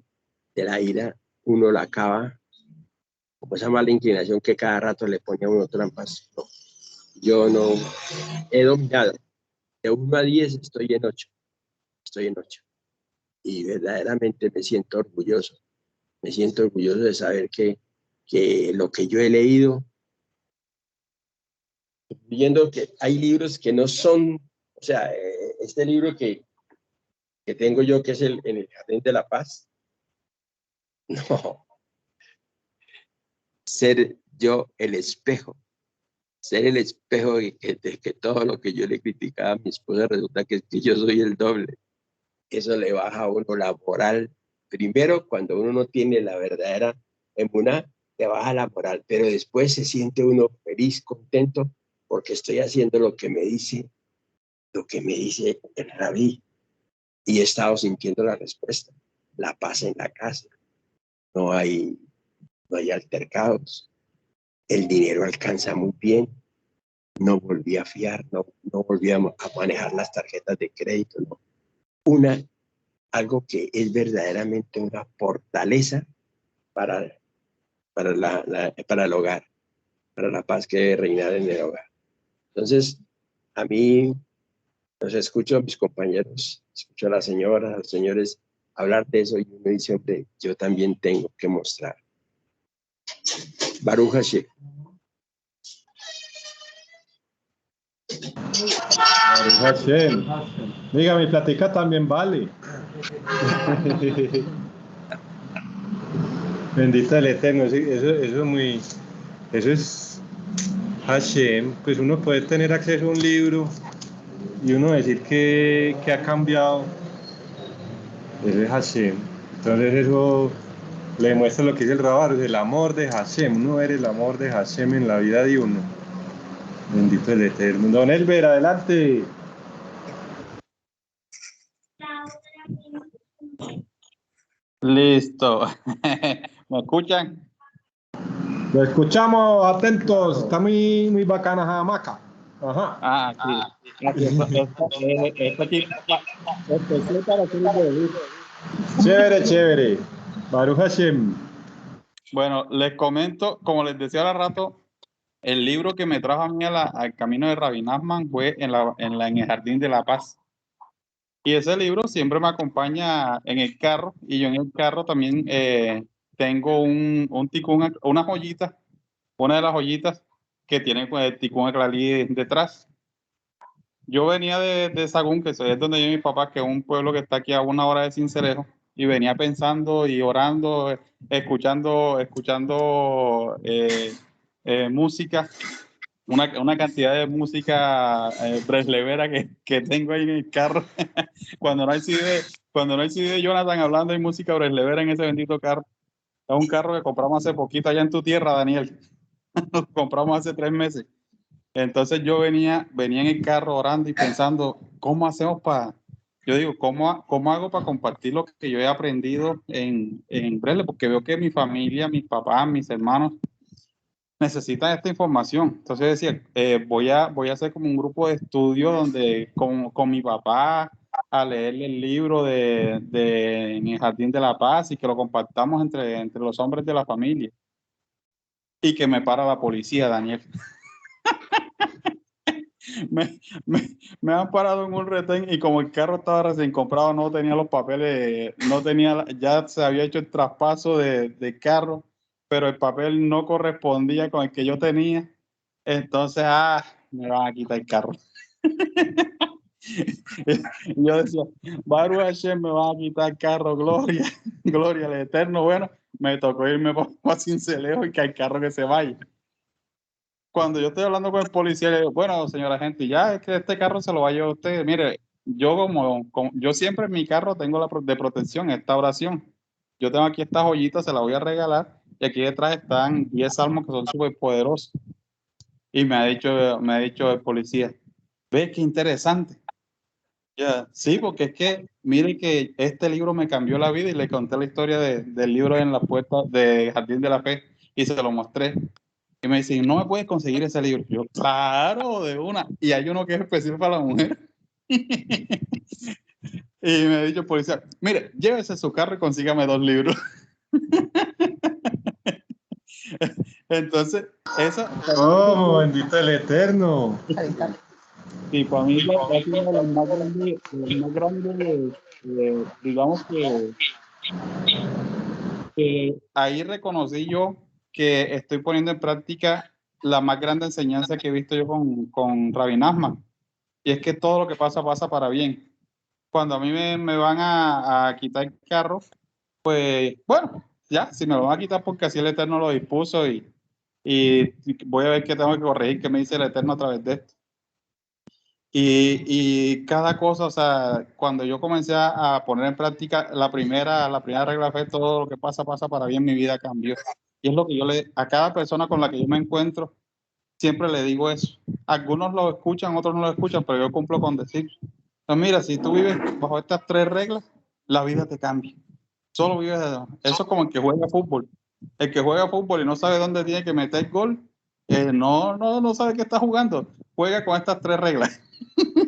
S4: de la ira uno la acaba, como esa mala inclinación que cada rato le pone a uno trampas. No, yo no he dominado. De 1 a 10 estoy en 8. Y verdaderamente me siento orgulloso de saber que lo que yo he leído, viendo que hay libros que no son, o sea, este libro que tengo yo, que es en el Jardín de la Paz, no, ser yo el espejo de que todo lo que yo le criticaba a mi esposa resulta que yo soy el doble. Eso le baja a uno la moral. Primero, cuando uno no tiene la verdadera emuná, le baja la moral, pero después se siente uno feliz, contento, porque estoy haciendo lo que me dice el rabí, y he estado sintiendo la respuesta, la paz en la casa, no hay altercados, el dinero alcanza muy bien, no volví a fiar, no volví a manejar las tarjetas de crédito, no. Algo que es verdaderamente una fortaleza para el hogar, para la paz que debe reinar en el hogar. Entonces, a mí, los escucho a mis compañeros, escucho a la señora, a los señores hablar de eso, y uno dice, hombre, yo también tengo que mostrar. Baruch Hashem.
S1: Baruch Hashem. Diga, mi plática también vale. Bendito el Eterno, eso es Hashem. Pues uno puede tener acceso a un libro y uno decir que ha cambiado. Eso es Hashem. Entonces eso le demuestra lo que es el Rabar, el amor de Hashem. Uno ver el amor de Hashem en la vida de uno. Bendito el Eterno. Don Elber, adelante.
S5: Listo. ¿Me escuchan?
S1: Lo escuchamos, atentos. Está muy, muy bacana esa hamaca. Ajá.
S5: Sí. Esta chica empezó para hacer un debut.
S1: Chévere, chévere. Baruch Hashem.
S5: Bueno, les comento, como les decía hace rato, el libro que me trajo a mí al camino de Rabbi Nachman fue en el Jardín de la Paz. Y ese libro siempre me acompaña en el carro, y yo en el carro también tengo un ticún, una joyita, una de las joyitas que tiene el ticún Eclalí detrás. Yo venía de Sagún, que es donde vive mi papá, que es un pueblo que está aquí a 1 hora de Sincelejo, y venía pensando y orando, escuchando música, una cantidad de música breslevera que tengo ahí en el carro. Cuando no hay CD de Jonathan hablando de música breslevera en ese bendito carro. Es un carro que compramos hace poquito allá en tu tierra, Daniel. Lo compramos hace 3 meses. Entonces yo venía en el carro orando y pensando, ¿cómo hacemos yo digo, ¿cómo hago para compartir lo que yo he aprendido en Braille? Porque veo que mi familia, mis papás, mis hermanos necesitan esta información. Entonces decía, voy a hacer como un grupo de estudio donde con mi papá a leerle el libro en el Jardín de la Paz y que lo compartamos entre los hombres de la familia. Y que me para la policía, Daniel. me han parado en un retén y como el carro estaba recién comprado, no tenía los papeles, ya se había hecho el traspaso de carro, pero el papel no correspondía con el que yo tenía. Entonces, me van a quitar el carro. Yo decía, Baruch Hashem, me van a quitar el carro, gloria al Eterno. Bueno, me tocó irme para Sincelejo y que el carro que se vaya. Cuando yo estoy hablando con el policía, le digo, bueno, señora gente, ya es que este carro se lo va a llevar usted. Mire, yo yo siempre en mi carro tengo de protección esta oración. Yo tengo aquí esta joyita, se la voy a regalar, y aquí detrás están 10 salmos que son súper poderosos. Y me ha dicho el policía, ve qué interesante. Ya, sí, porque es que, mire que este libro me cambió la vida, y le conté la historia del libro en la puerta de Jardín de la Fe y se lo mostré. Y me dicen, ¿no me puedes conseguir ese libro? Yo, claro, de una. Y hay uno que es especial para la mujer. Y me ha dicho el policía, mire, llévese su carro y consígame 2 libros. Entonces, eso...
S1: Oh, bendito el Eterno.
S5: Sí, para mí ha sido lo más grande, digamos que ahí reconocí yo que estoy poniendo en práctica la más grande enseñanza que he visto yo con Rabbi Nachman. Y es que todo lo que pasa para bien. Cuando a mí me van a quitar el carro, pues bueno, ya, si me lo van a quitar porque así el Eterno lo dispuso, y voy a ver qué tengo que corregir, qué me dice el Eterno a través de esto. Y cada cosa, o sea, cuando yo comencé a poner en práctica la primera regla fue todo lo que pasa para bien, mi vida cambió. Y es lo que a cada persona con la que yo me encuentro, siempre le digo eso. Algunos lo escuchan, otros no lo escuchan, pero yo cumplo con decir. Entonces, mira, si tú vives bajo estas 3 reglas, la vida te cambia. Solo vives de eso. Eso es como el que juega fútbol. El que juega fútbol y no sabe dónde tiene que meter gol, no sabe qué está jugando. Juega con estas 3 reglas.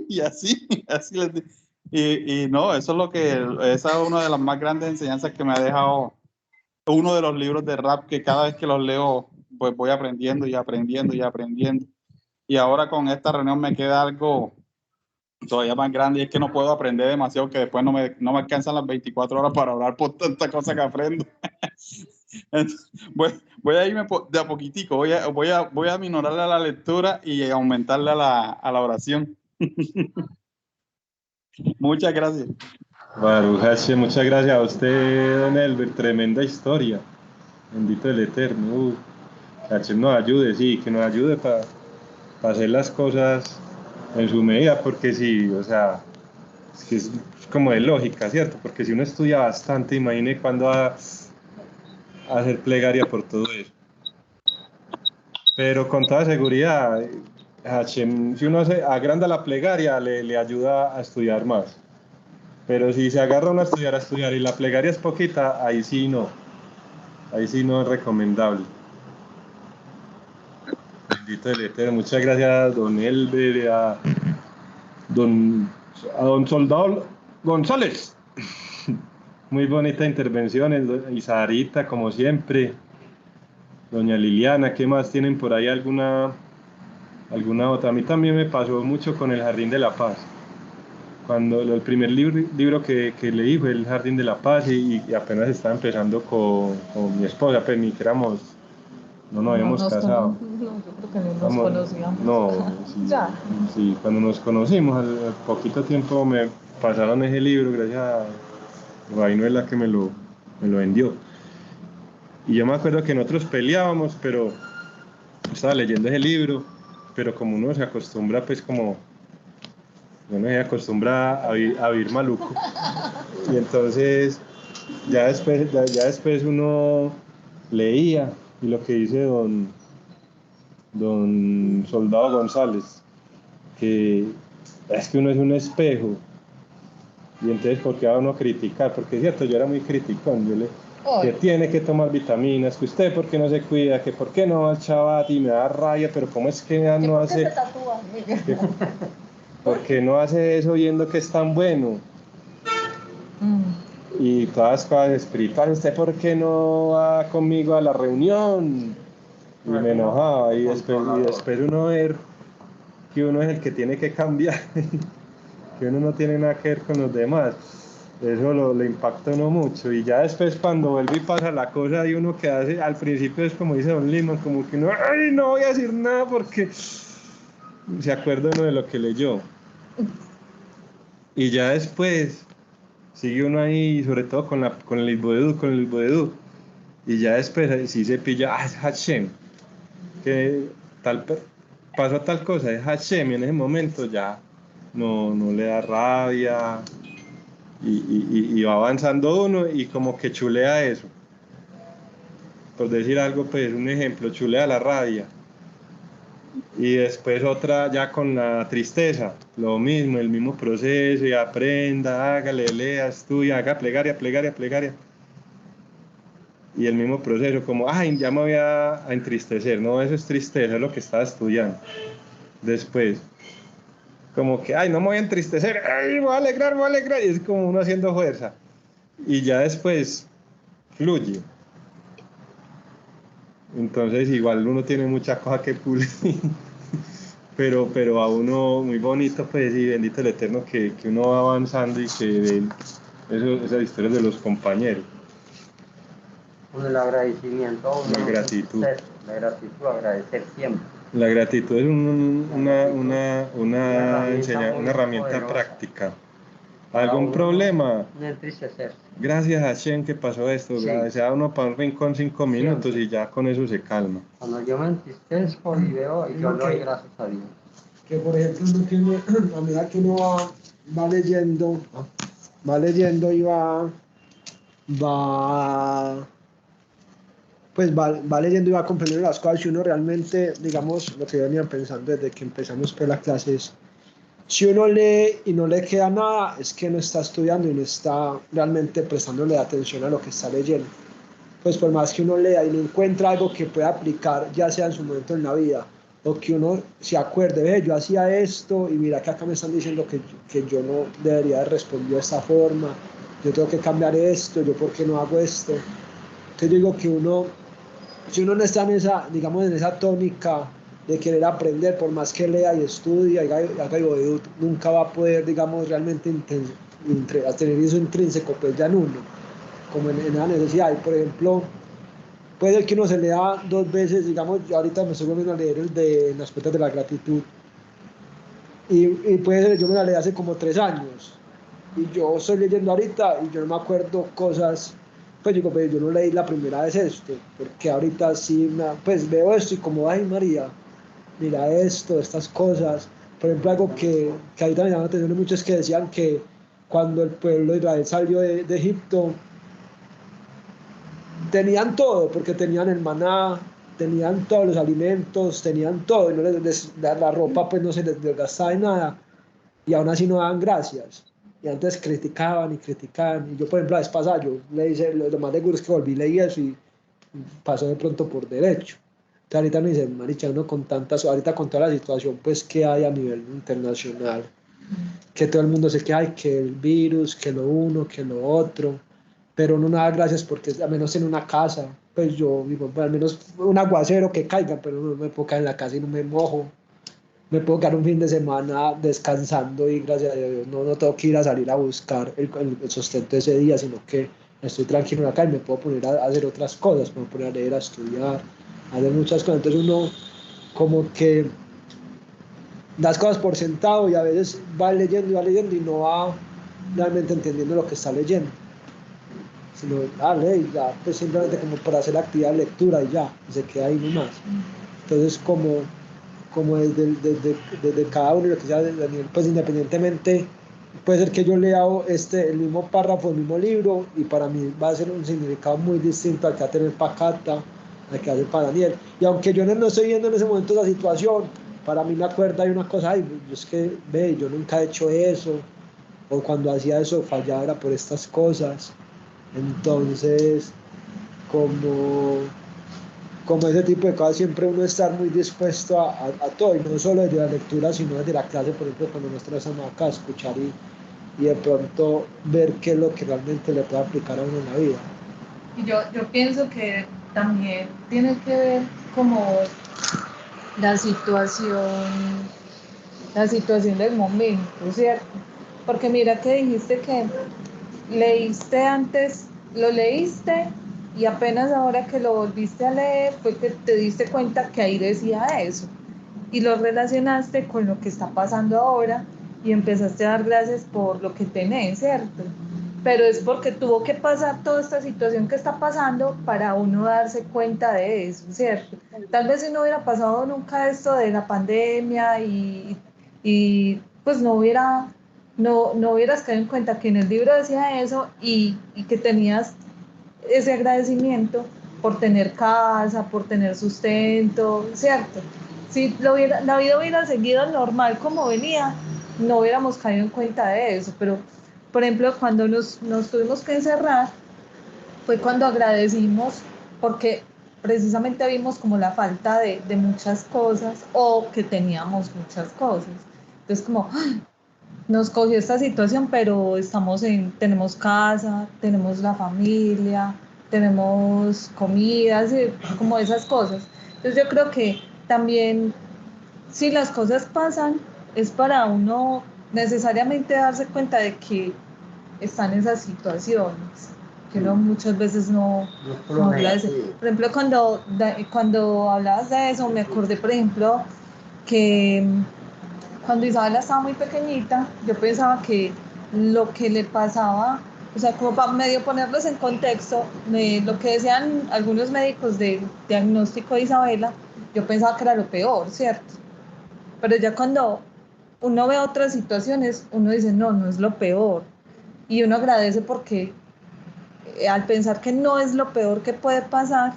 S5: Y así les digo. Y no, eso es esa es una de las más grandes enseñanzas que me ha dejado uno de los libros de rap, que cada vez que los leo, pues voy aprendiendo y aprendiendo y aprendiendo. Y ahora con esta reunión me queda algo todavía más grande, y es que no puedo aprender demasiado, que después no me alcanzan las 24 horas para hablar por tanta cosa que aprendo. Entonces, voy a irme de a poquitico, voy a minorarle a la lectura y aumentarle a la oración. Muchas gracias.
S1: Baruch Hashem, muchas gracias a usted, don Elber. Tremenda historia. Bendito el Eterno. Que Hashem nos ayude, sí, que nos ayude para hacer las cosas en su medida, porque sí, o sea, es que es como de lógica, ¿cierto? Porque si uno estudia bastante, imagine cuándo va a hacer plegaria por todo eso. Pero con toda seguridad, Hashem, si uno agranda la plegaria, le ayuda a estudiar más. Pero si se agarra uno a estudiar y la plegaria es poquita, ahí sí no es recomendable. Bendito el Eterno. Muchas gracias, don Elber, a don Soldado González. Muy bonita intervención, y Sarita, como siempre. Doña Liliana, ¿qué más tienen por ahí? ¿Alguna otra? A mí también me pasó mucho con el Jardín de la Paz. Cuando el primer libro que leí fue El Jardín de la Paz, y apenas estaba empezando con mi esposa, pues ni que éramos, no nos habíamos casado.
S3: No, yo creo que no nos conocíamos.
S1: No, sí,
S3: Ya.
S1: Sí, cuando nos conocimos, al poquito tiempo me pasaron ese libro, gracias a Rainuela que me lo vendió. Y yo me acuerdo que nosotros peleábamos, pero estaba leyendo ese libro, pero como uno se acostumbra, pues como uno se acostumbra a vivir maluco. Y entonces ya después uno leía, y lo que dice don Soldado González, que es que uno es un espejo, y entonces ¿por qué va uno a criticar? Porque es cierto, yo era muy criticón, que tiene que tomar vitaminas, que usted por qué no se cuida, que por qué no va al Shabbat, y me da rabia, pero ¿cómo es que no hace? ¿Por qué no hace eso viendo que es tan bueno? Y todas las cosas espirituales, ¿usted por qué no va conmigo a la reunión? Y me enojaba, y después uno ver que uno es el que tiene que cambiar, que uno no tiene nada que ver con los demás. Eso le impacta a uno mucho, y ya después cuando vuelve y pasa la cosa, y uno que hace, al principio es como dice don Lima, como que uno, ay, no voy a decir nada porque se acuerda uno de lo que leyó. Y ya después sigue uno ahí, sobre todo con el Isboedú, y ya después sí se pilla, es Hashem, que pasó tal cosa, es Hashem, y en ese momento ya no le da rabia, y va avanzando uno, y como que chulea eso. Por decir algo, pues un ejemplo, chulea la rabia. Y después otra ya con la tristeza, lo mismo, el mismo proceso, y aprenda, hágale, lea, estudia, haga plegaria. Y el mismo proceso, como, ay, ya me voy a entristecer. No, eso es tristeza, es lo que estaba estudiando. Después, como que, ay, no me voy a entristecer, ay, me voy a alegrar. Y es como uno haciendo fuerza. Y ya después fluye. Entonces igual uno tiene muchas cosas que pulir, pero a uno muy bonito, pues, y bendito el Eterno que uno va avanzando, y que ve esas historias de los compañeros.
S8: Con el agradecimiento,
S1: La gratitud.
S8: Agradecer siempre.
S1: La gratitud es una herramienta práctica. ¿Algún problema?
S8: No entristecerse.
S1: Gracias a Hashem que pasó esto.
S8: Sí.
S1: Se da uno para un rincón 5 minutos,
S8: Siempre.
S1: y ya con eso se calma.
S8: Cuando yo me entristezco y veo, y yo le doy gracias a Dios.
S9: Que por ejemplo uno tiene, a medida que uno va leyendo y va leyendo y va comprendiendo las cosas, y uno realmente, digamos, lo que yo venía pensando desde que empezamos por las clases, si uno lee y no le queda nada, es que no está estudiando y no está realmente prestándole atención a lo que está leyendo. Pues por más que uno lea y no encuentra algo que pueda aplicar, ya sea en su momento en la vida, o que uno se acuerde, ve, yo hacía esto, y mira que acá me están diciendo que yo no debería haber respondido de esta forma, yo tengo que cambiar esto, yo por qué no hago esto. Entonces digo que uno, si uno no está en esa, digamos, en esa tónica de querer aprender, por más que lea y estudia y haga Ibodedut, nunca va a poder, digamos, realmente tener eso intrínseco, pues ya en uno, como en la necesidad. Y por ejemplo, puede que uno se lea 2 veces, digamos, yo ahorita me estoy volviendo a leer el de Las Puertas de la Gratitud, y puede ser, yo me la leí hace como 3 años, y yo estoy leyendo ahorita y yo no me acuerdo cosas. Pues digo, pues yo no leí la primera vez esto, porque ahorita sí, pues veo esto y como, ay María, mira esto, estas cosas. Por ejemplo, algo que ahorita me llama la atención de muchos, que decían que cuando el pueblo de Israel salió de Egipto, tenían todo, porque tenían el maná, tenían todos los alimentos, tenían todo, y la ropa pues no se les desgastaba de nada, y aún así no daban gracias. Y antes criticaban, y yo, por ejemplo, la vez pasada, yo le hice, lo más seguro es que volví, leí eso y pasó de pronto por derecho. Entonces ahorita me dicen, maricha, uno con tantas, ahorita con toda la situación pues que hay a nivel internacional, que todo el mundo se queja, que el virus, que lo uno, que lo otro, pero uno no da gracias porque al menos en una casa, pues yo digo, pues, al menos un aguacero que caiga, pero no me puedo quedar en la casa y no me mojo, me puedo quedar un fin de semana descansando y gracias a Dios no tengo que ir a salir a buscar el sustento ese día, sino que estoy tranquilo en la casa y me puedo poner a hacer otras cosas, me puedo poner a leer, a estudiar, a hacer muchas cosas. Entonces uno como que das cosas por sentado y a veces va leyendo y no va realmente entendiendo lo que está leyendo, sino lee ya, pues simplemente como para hacer la actividad de lectura y ya, y se queda ahí nomás. Entonces como desde cada uno y lo que sea, pues independientemente, puede ser que yo lea el mismo párrafo, el mismo libro, y para mí va a ser un significado muy distinto al que va a tener para Cata, al que va a tener para Daniel. Y aunque yo no estoy viendo en ese momento la situación, para mí me acuerda de una cosa, ay, es que, ve, yo nunca he hecho eso, o cuando hacía eso fallaba era por estas cosas. Entonces, como ese tipo de cosas, siempre uno estar muy dispuesto a todo, y no solo desde la lectura, sino desde la clase, por ejemplo, cuando nosotros estamos acá, escuchar y de pronto ver qué es lo que realmente le puede aplicar a uno en la vida.
S3: Y yo pienso que también tiene que ver como la situación del momento, ¿cierto? Porque mira que dijiste que leíste antes, lo leíste y apenas ahora que lo volviste a leer fue que te diste cuenta que ahí decía eso y lo relacionaste con lo que está pasando ahora y empezaste a dar gracias por lo que tenés, ¿cierto? Pero es porque tuvo que pasar toda esta situación que está pasando para uno darse cuenta de eso, ¿cierto? Tal vez si no hubiera pasado nunca esto de la pandemia y pues no hubieras caído en cuenta que en el libro decía eso y que tenías ese agradecimiento por tener casa, por tener sustento, ¿cierto? Si la vida hubiera seguido normal como venía, no hubiéramos caído en cuenta de eso, pero por ejemplo, cuando nos tuvimos que encerrar, fue cuando agradecimos porque precisamente vimos como la falta de muchas cosas o que teníamos muchas cosas. Entonces como, ¡ay! Nos cogió esta situación, pero tenemos casa, tenemos la familia, tenemos comidas, como esas cosas. Entonces yo creo que también si las cosas pasan, es para uno necesariamente darse cuenta de que están esas situaciones, que uno muchas veces no agradece. Por ejemplo, cuando hablabas de eso, me acordé, por ejemplo, que cuando Isabela estaba muy pequeñita, yo pensaba que lo que le pasaba, o sea, como para medio ponerlos en contexto, lo que decían algunos médicos del diagnóstico de Isabela, yo pensaba que era lo peor, ¿cierto? Pero ya cuando uno ve otras situaciones, uno dice, no, no es lo peor. Y uno agradece porque al pensar que no es lo peor que puede pasar,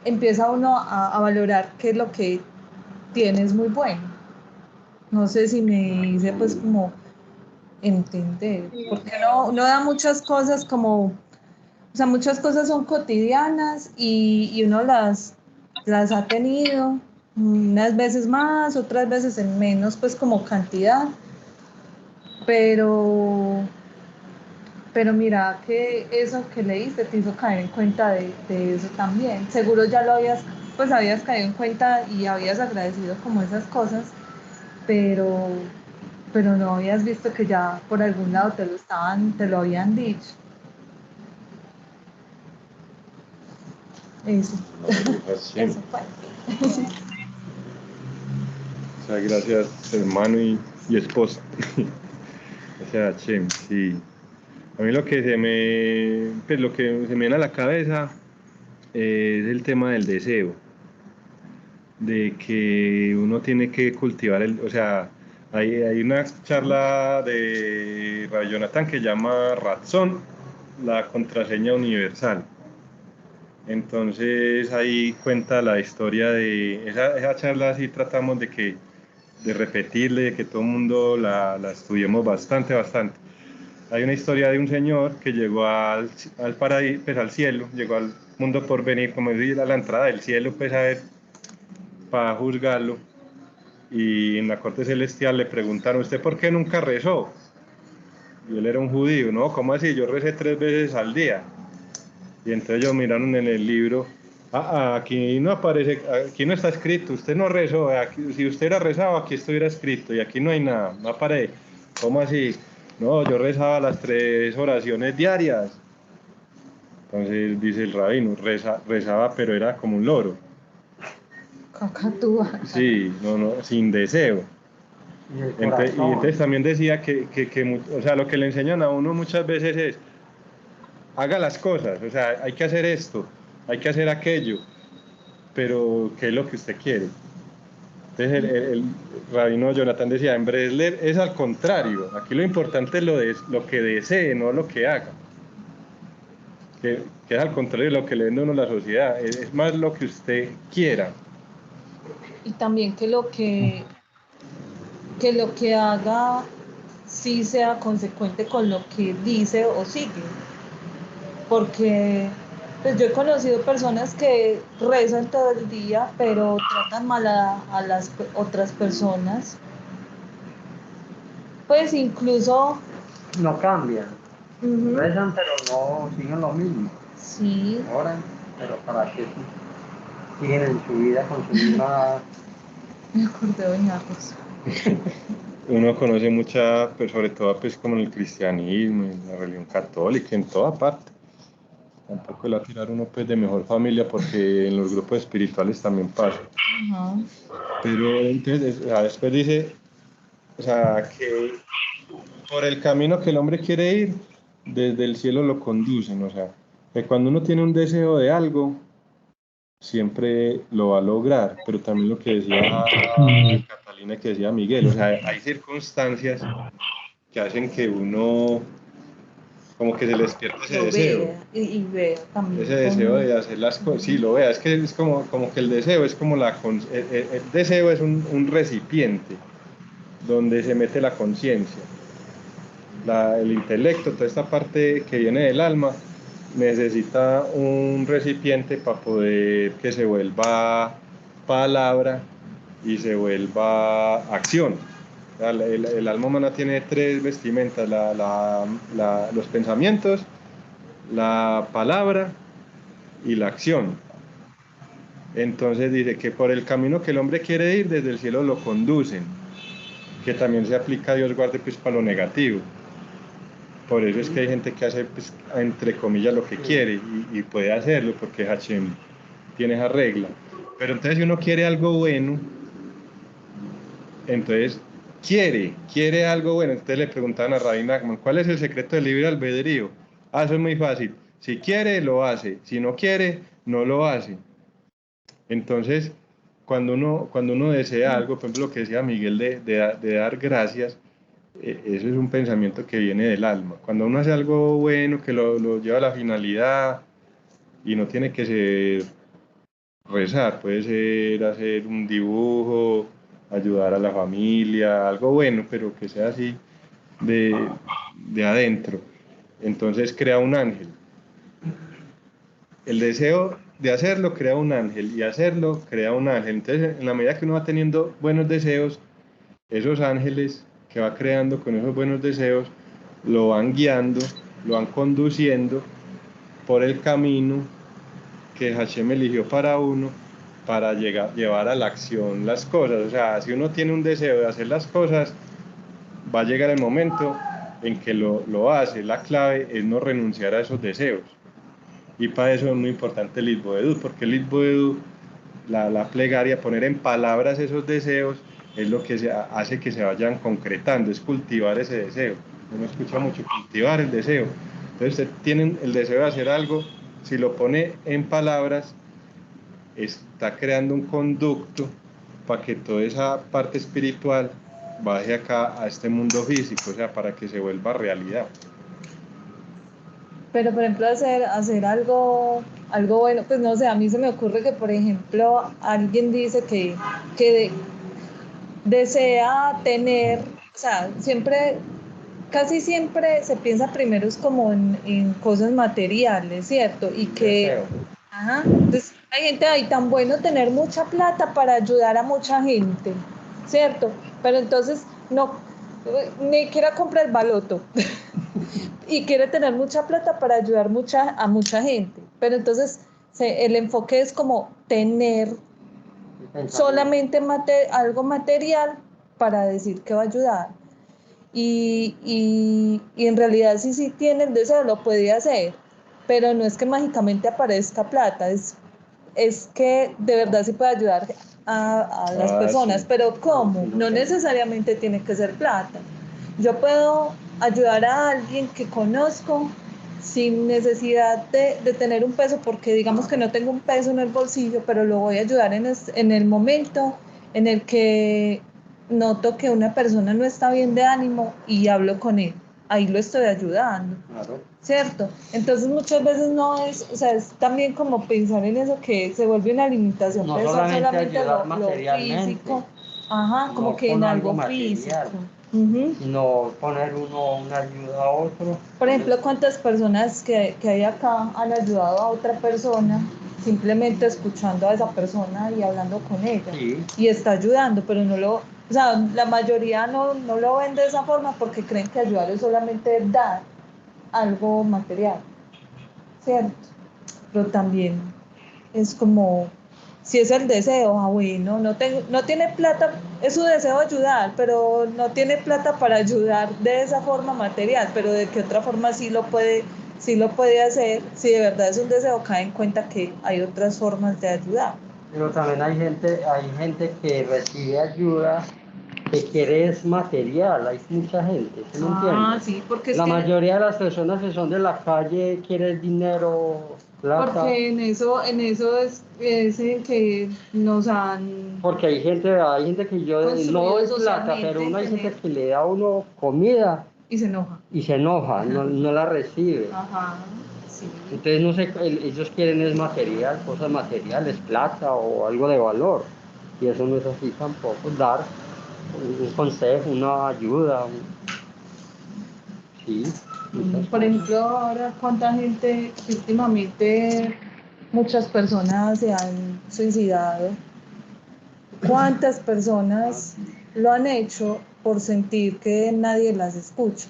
S3: empieza uno a valorar que lo que tiene es muy bueno. No sé si me hice pues como entender, porque no da muchas cosas como, o sea, muchas cosas son cotidianas y uno las ha tenido unas veces más, otras veces en menos, pues como cantidad, pero mira que eso que leíste te hizo caer en cuenta de eso también. Seguro ya habías caído en cuenta y habías agradecido como esas cosas, pero no habías visto que ya por algún lado te lo habían dicho. Eso. Eso fue.
S1: O sea, gracias hermano y esposa. O sea, Chem, sí. A mí lo que lo que se me viene a la cabeza es el tema del deseo, de que uno tiene que cultivar o sea, hay una charla de Rabbi Jonathan que llama Razón, la contraseña universal. Entonces ahí cuenta la historia de esa charla, así tratamos de repetirle, de que todo el mundo la estudiemos bastante. hay una historia de un señor que llegó al paraíso, pues al cielo, llegó al mundo por venir, como decir, a la entrada del cielo, pues a ver, para juzgarlo. Y en la corte celestial le preguntaron, ¿usted por qué nunca rezó? Y él era un judío, ¿no? ¿Cómo así? Yo recé 3 veces al día. Y entonces ellos miraron en el libro, aquí no aparece, aquí no está escrito, usted no rezó, aquí, si usted era rezado, aquí estuviera escrito, y aquí no hay nada, no aparece. ¿Cómo así? No, yo rezaba las 3 oraciones diarias. Entonces dice el rabino, rezaba, pero era como un loro.
S3: Cacatúa.
S1: Sí, no, sin deseo.
S8: Y
S1: Entonces también decía o sea, lo que le enseñan a uno muchas veces es, haga las cosas, o sea, hay que hacer esto, hay que hacer aquello, pero ¿qué es lo que usted quiere? Entonces el rabino Jonathan decía, en Breslev es al contrario, aquí lo importante es lo que desee, no lo que haga. Que es al contrario de lo que le vende uno la sociedad, es más lo que usted quiera.
S3: Y también que lo que haga sí sea consecuente con lo que dice o sigue. Porque pues yo he conocido personas que rezan todo el día, pero tratan mal a las otras personas. Pues incluso...
S8: no cambian.
S3: Uh-huh.
S8: Rezan, pero no siguen lo mismo.
S3: Sí.
S8: Oran, pero para que siguen en su vida con su misma...
S3: Me acordé de Doña Rosa.
S1: Uno conoce mucha, pues sobre todo pues como en el cristianismo, en la religión católica, en toda parte. Tampoco la tirar uno pues de mejor familia porque en los grupos espirituales también pasa.
S3: Uh-huh.
S1: Pero entonces, después dice, o sea, que por el camino que el hombre quiere ir, desde el cielo lo conducen, o sea, que cuando uno tiene un deseo de algo, siempre lo va a lograr, pero también lo que decía Catalina, que decía Miguel, o sea, hay circunstancias que hacen que uno como que se le despierta ese
S3: Lo
S1: deseo.
S3: vea y vea también.
S1: Ese deseo de hacer las cosas, sí, lo vea, es que es como que el deseo es como el deseo es un recipiente donde se mete la conciencia, el intelecto, toda esta parte que viene del alma, necesita un recipiente para poder que se vuelva palabra y se vuelva acción. El alma humana tiene 3 vestimentas, los pensamientos, la palabra y la acción. Entonces dice que por el camino que el hombre quiere ir, desde el cielo lo conducen, que también se aplica a Dios guarde pues para lo negativo. Por eso es que hay gente que hace, pues, entre comillas, lo que quiere y puede hacerlo porque Hashem tiene esa regla. Pero entonces si uno quiere algo bueno, entonces quiere algo bueno. Entonces le preguntaban a Rabbi Nachman, ¿cuál es el secreto del libre albedrío? Eso es muy fácil. Si quiere, lo hace. Si no quiere, no lo hace. Entonces, cuando uno desea algo, por ejemplo, lo que decía Miguel de dar gracias, eso es un pensamiento que viene del alma. Cuando uno hace algo bueno, que lo lleva a la finalidad, y no tiene que ser rezar, puede ser hacer un dibujo, ayudar a la familia, algo bueno, pero que sea así de adentro. Entonces crea un ángel. El deseo de hacerlo crea un ángel y hacerlo crea un ángel. Entonces, en la medida que uno va teniendo buenos deseos, esos ángeles que va creando con esos buenos deseos lo van guiando, lo van conduciendo por el camino que Hashem eligió para uno para llevar a la acción las cosas. O sea, si uno tiene un deseo de hacer las cosas, va a llegar el momento en que lo hace. La clave es no renunciar a esos deseos. Y para eso es muy importante el Itboedut, porque el Itboedut, la plegaria, poner en palabras esos deseos, es lo que hace que se vayan concretando, es cultivar ese deseo. Uno escucha mucho cultivar el deseo. Entonces, ustedes tienen el deseo de hacer algo, si lo pone en palabras, está creando un conducto para que toda esa parte espiritual baje acá a este mundo físico, o sea, para que se vuelva realidad.
S3: Pero, por ejemplo, hacer algo bueno, pues no sé, a mí se me ocurre que, por ejemplo, alguien dice que desea tener, o sea, siempre casi siempre se piensa primero es como en cosas materiales, ¿cierto? Y que, ajá, entonces hay gente ahí tan bueno tener mucha plata para ayudar a mucha gente, ¿cierto? Pero entonces no, ni quiera comprar el baloto y quiere tener mucha plata para ayudar a mucha gente, pero entonces el enfoque es como tener solamente algo material para decir que va a ayudar. Y en realidad sí tiene el deseo, lo puede hacer, pero no es que mágicamente aparezca plata, es que de verdad sí puede ayudar a las personas,
S1: sí.
S3: pero ¿cómo? No necesariamente tiene que ser plata. Yo puedo ayudar a alguien que conozco sin necesidad de tener un peso, porque digamos que no tengo un peso en el bolsillo, pero lo voy a ayudar en el momento en el que noto que una persona no está bien de ánimo y hablo con él. Ahí lo estoy ayudando.
S8: Claro.
S3: ¿Cierto? Entonces muchas veces no es, o sea, es también como pensar en eso que se vuelve una limitación,
S8: No
S3: pensar
S8: solamente ayudar
S3: lo
S8: materialmente,
S3: físico, ajá, como
S8: no
S3: que en
S8: con
S3: algo
S8: algo
S3: físico.
S8: material,
S3: Ujú.
S8: sino poner uno una ayuda a otro.
S3: Por ejemplo, ¿cuántas personas que hay acá han ayudado a otra persona simplemente escuchando a esa persona y hablando con ella?
S8: Sí.
S3: Y está ayudando, pero no lo, o sea, la mayoría no lo ven de esa forma porque creen que ayudar es solamente dar algo material, ¿cierto? Pero también es como, si es el deseo, bueno, no tiene plata, es su deseo ayudar, pero no tiene plata para ayudar de esa forma material, pero de qué otra forma sí lo puede hacer, si de verdad es un deseo, cae en cuenta que hay otras formas de ayudar.
S8: Pero también hay gente que recibe ayuda que quiere es material, hay mucha gente, ¿sí me entiendes?
S3: Sí, porque es
S8: La
S3: que
S8: mayoría de las personas que son de la calle quieren dinero, plata,
S3: porque en eso es en que nos han
S8: porque hay gente que yo no
S3: construido
S8: doy plata,
S3: socialmente
S8: pero
S3: en
S8: hay gente
S3: tener
S8: que le da a uno comida
S3: y se enoja.
S8: y se enoja, no la recibe.
S3: Ajá, sí.
S8: Entonces, no sé, ellos quieren es material, cosas materiales, plata o algo de valor. Y eso no es así tampoco, dar un consejo, una ayuda. Sí, muchas
S3: Por
S8: cosas.
S3: ejemplo, ahora cuánta gente, últimamente muchas personas se han suicidado. ¿Cuántas personas lo han hecho por sentir que nadie las escucha?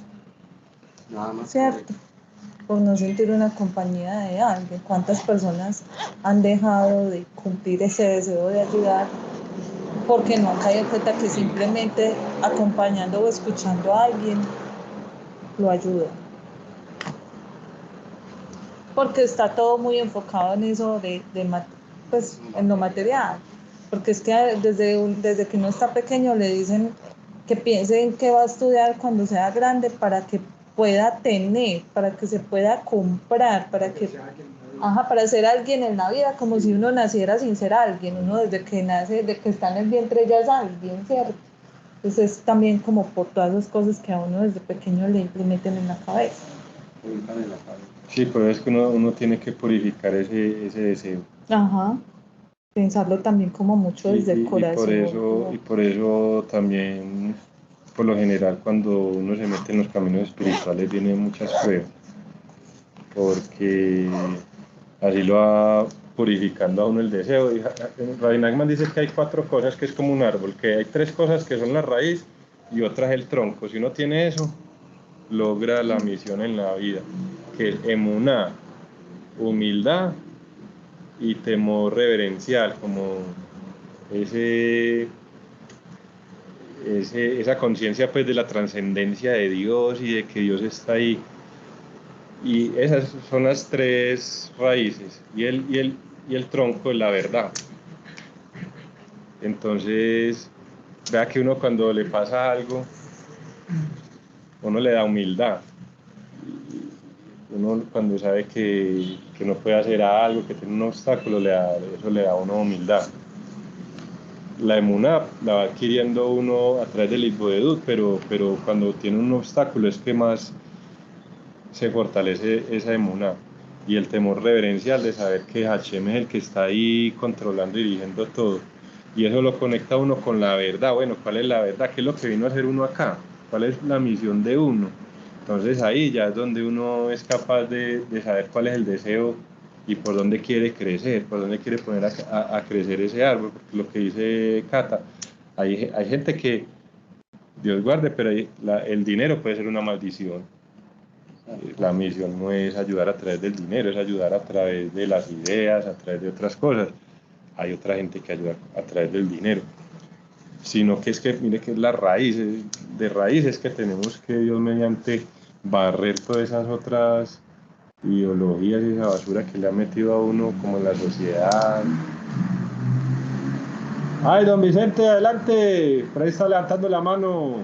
S8: Nada más.
S3: ¿Cierto? Por no sentir una compañía de alguien. ¿Cuántas personas han dejado de cumplir ese deseo de ayudar porque no han caído en cuenta que simplemente acompañando o escuchando a alguien lo ayuda? Porque está todo muy enfocado en eso pues, en lo material. Porque es que desde que uno está pequeño le dicen que piense en qué va a estudiar cuando sea grande para que pueda tener, para que se pueda comprar, para ser alguien en la vida, como si uno naciera sin ser alguien. Uno desde que nace, desde que está en el vientre ya es alguien, ¿cierto? Entonces es también como por todas esas cosas que a uno desde pequeño le meten en la cabeza.
S1: Sí, pero es que uno tiene que purificar ese deseo.
S3: Ajá. Pensarlo también como mucho desde el corazón.
S1: Y por eso también, por lo general, cuando uno se mete en los caminos espirituales, vienen muchas pruebas, porque así lo va purificando a uno el deseo. Rabbi Nachman dice que hay 4 cosas, que es como un árbol, que hay 3 cosas que son la raíz y otra es el tronco. Si uno tiene eso, logra la misión en la vida, que es emuná, humildad y temor reverencial, como esa conciencia pues de la trascendencia de Dios y de que Dios está ahí. Y esas son las 3 raíces y el tronco es la verdad. Entonces, vea que uno cuando le pasa algo, uno le da humildad. Uno cuando sabe que no puede hacer algo, que tiene un obstáculo, eso le da a uno humildad. La emuná la va adquiriendo uno a través del Itboedut, pero cuando tiene un obstáculo es que más se fortalece esa emuná. Y el temor reverencial de saber que Hashem es el que está ahí controlando y dirigiendo todo. Y eso lo conecta a uno con la verdad. Bueno, ¿cuál es la verdad? ¿Qué es lo que vino a hacer uno acá? ¿Cuál es la misión de uno? Entonces ahí ya es donde uno es capaz de saber cuál es el deseo y por dónde quiere crecer, por dónde quiere poner a crecer ese árbol, porque lo que dice Cata, hay gente que, Dios guarde, pero el dinero puede ser una maldición. La misión no es ayudar a través del dinero, es ayudar a través de las ideas, a través de otras cosas. Hay otra gente que ayuda a través del dinero, sino que es que, mire que es la raíz, de raíz es que tenemos que Dios mediante barrer todas esas otras ideologías y esa basura que le ha metido a uno como en la sociedad. Ay, don Vicente, adelante, por ahí está levantando la mano.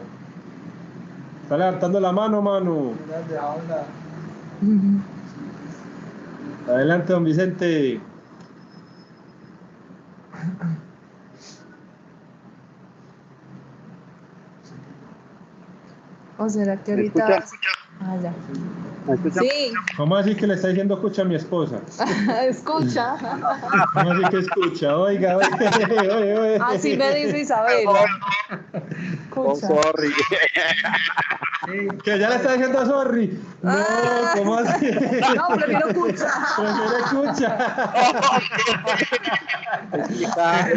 S1: Está levantando la mano, mano. Adelante, don Vicente.
S3: ¿O será que
S2: ¿Me
S3: ahorita?
S2: escucha?
S3: Ah, ya.
S2: ¿Me escucha?
S3: Sí,
S1: ¿Cómo así que le está diciendo escucha a mi esposa?
S3: escucha.
S1: ¿Cómo así que escucha? Oiga, oiga.
S3: Así me dice Isabela.
S2: Oh,
S3: Escucha.
S2: sorry.
S1: Que ya le está diciendo sorry. No, ¿cómo así?
S3: No, prefiero escucha.
S1: Prefiero escucha.
S2: Explica.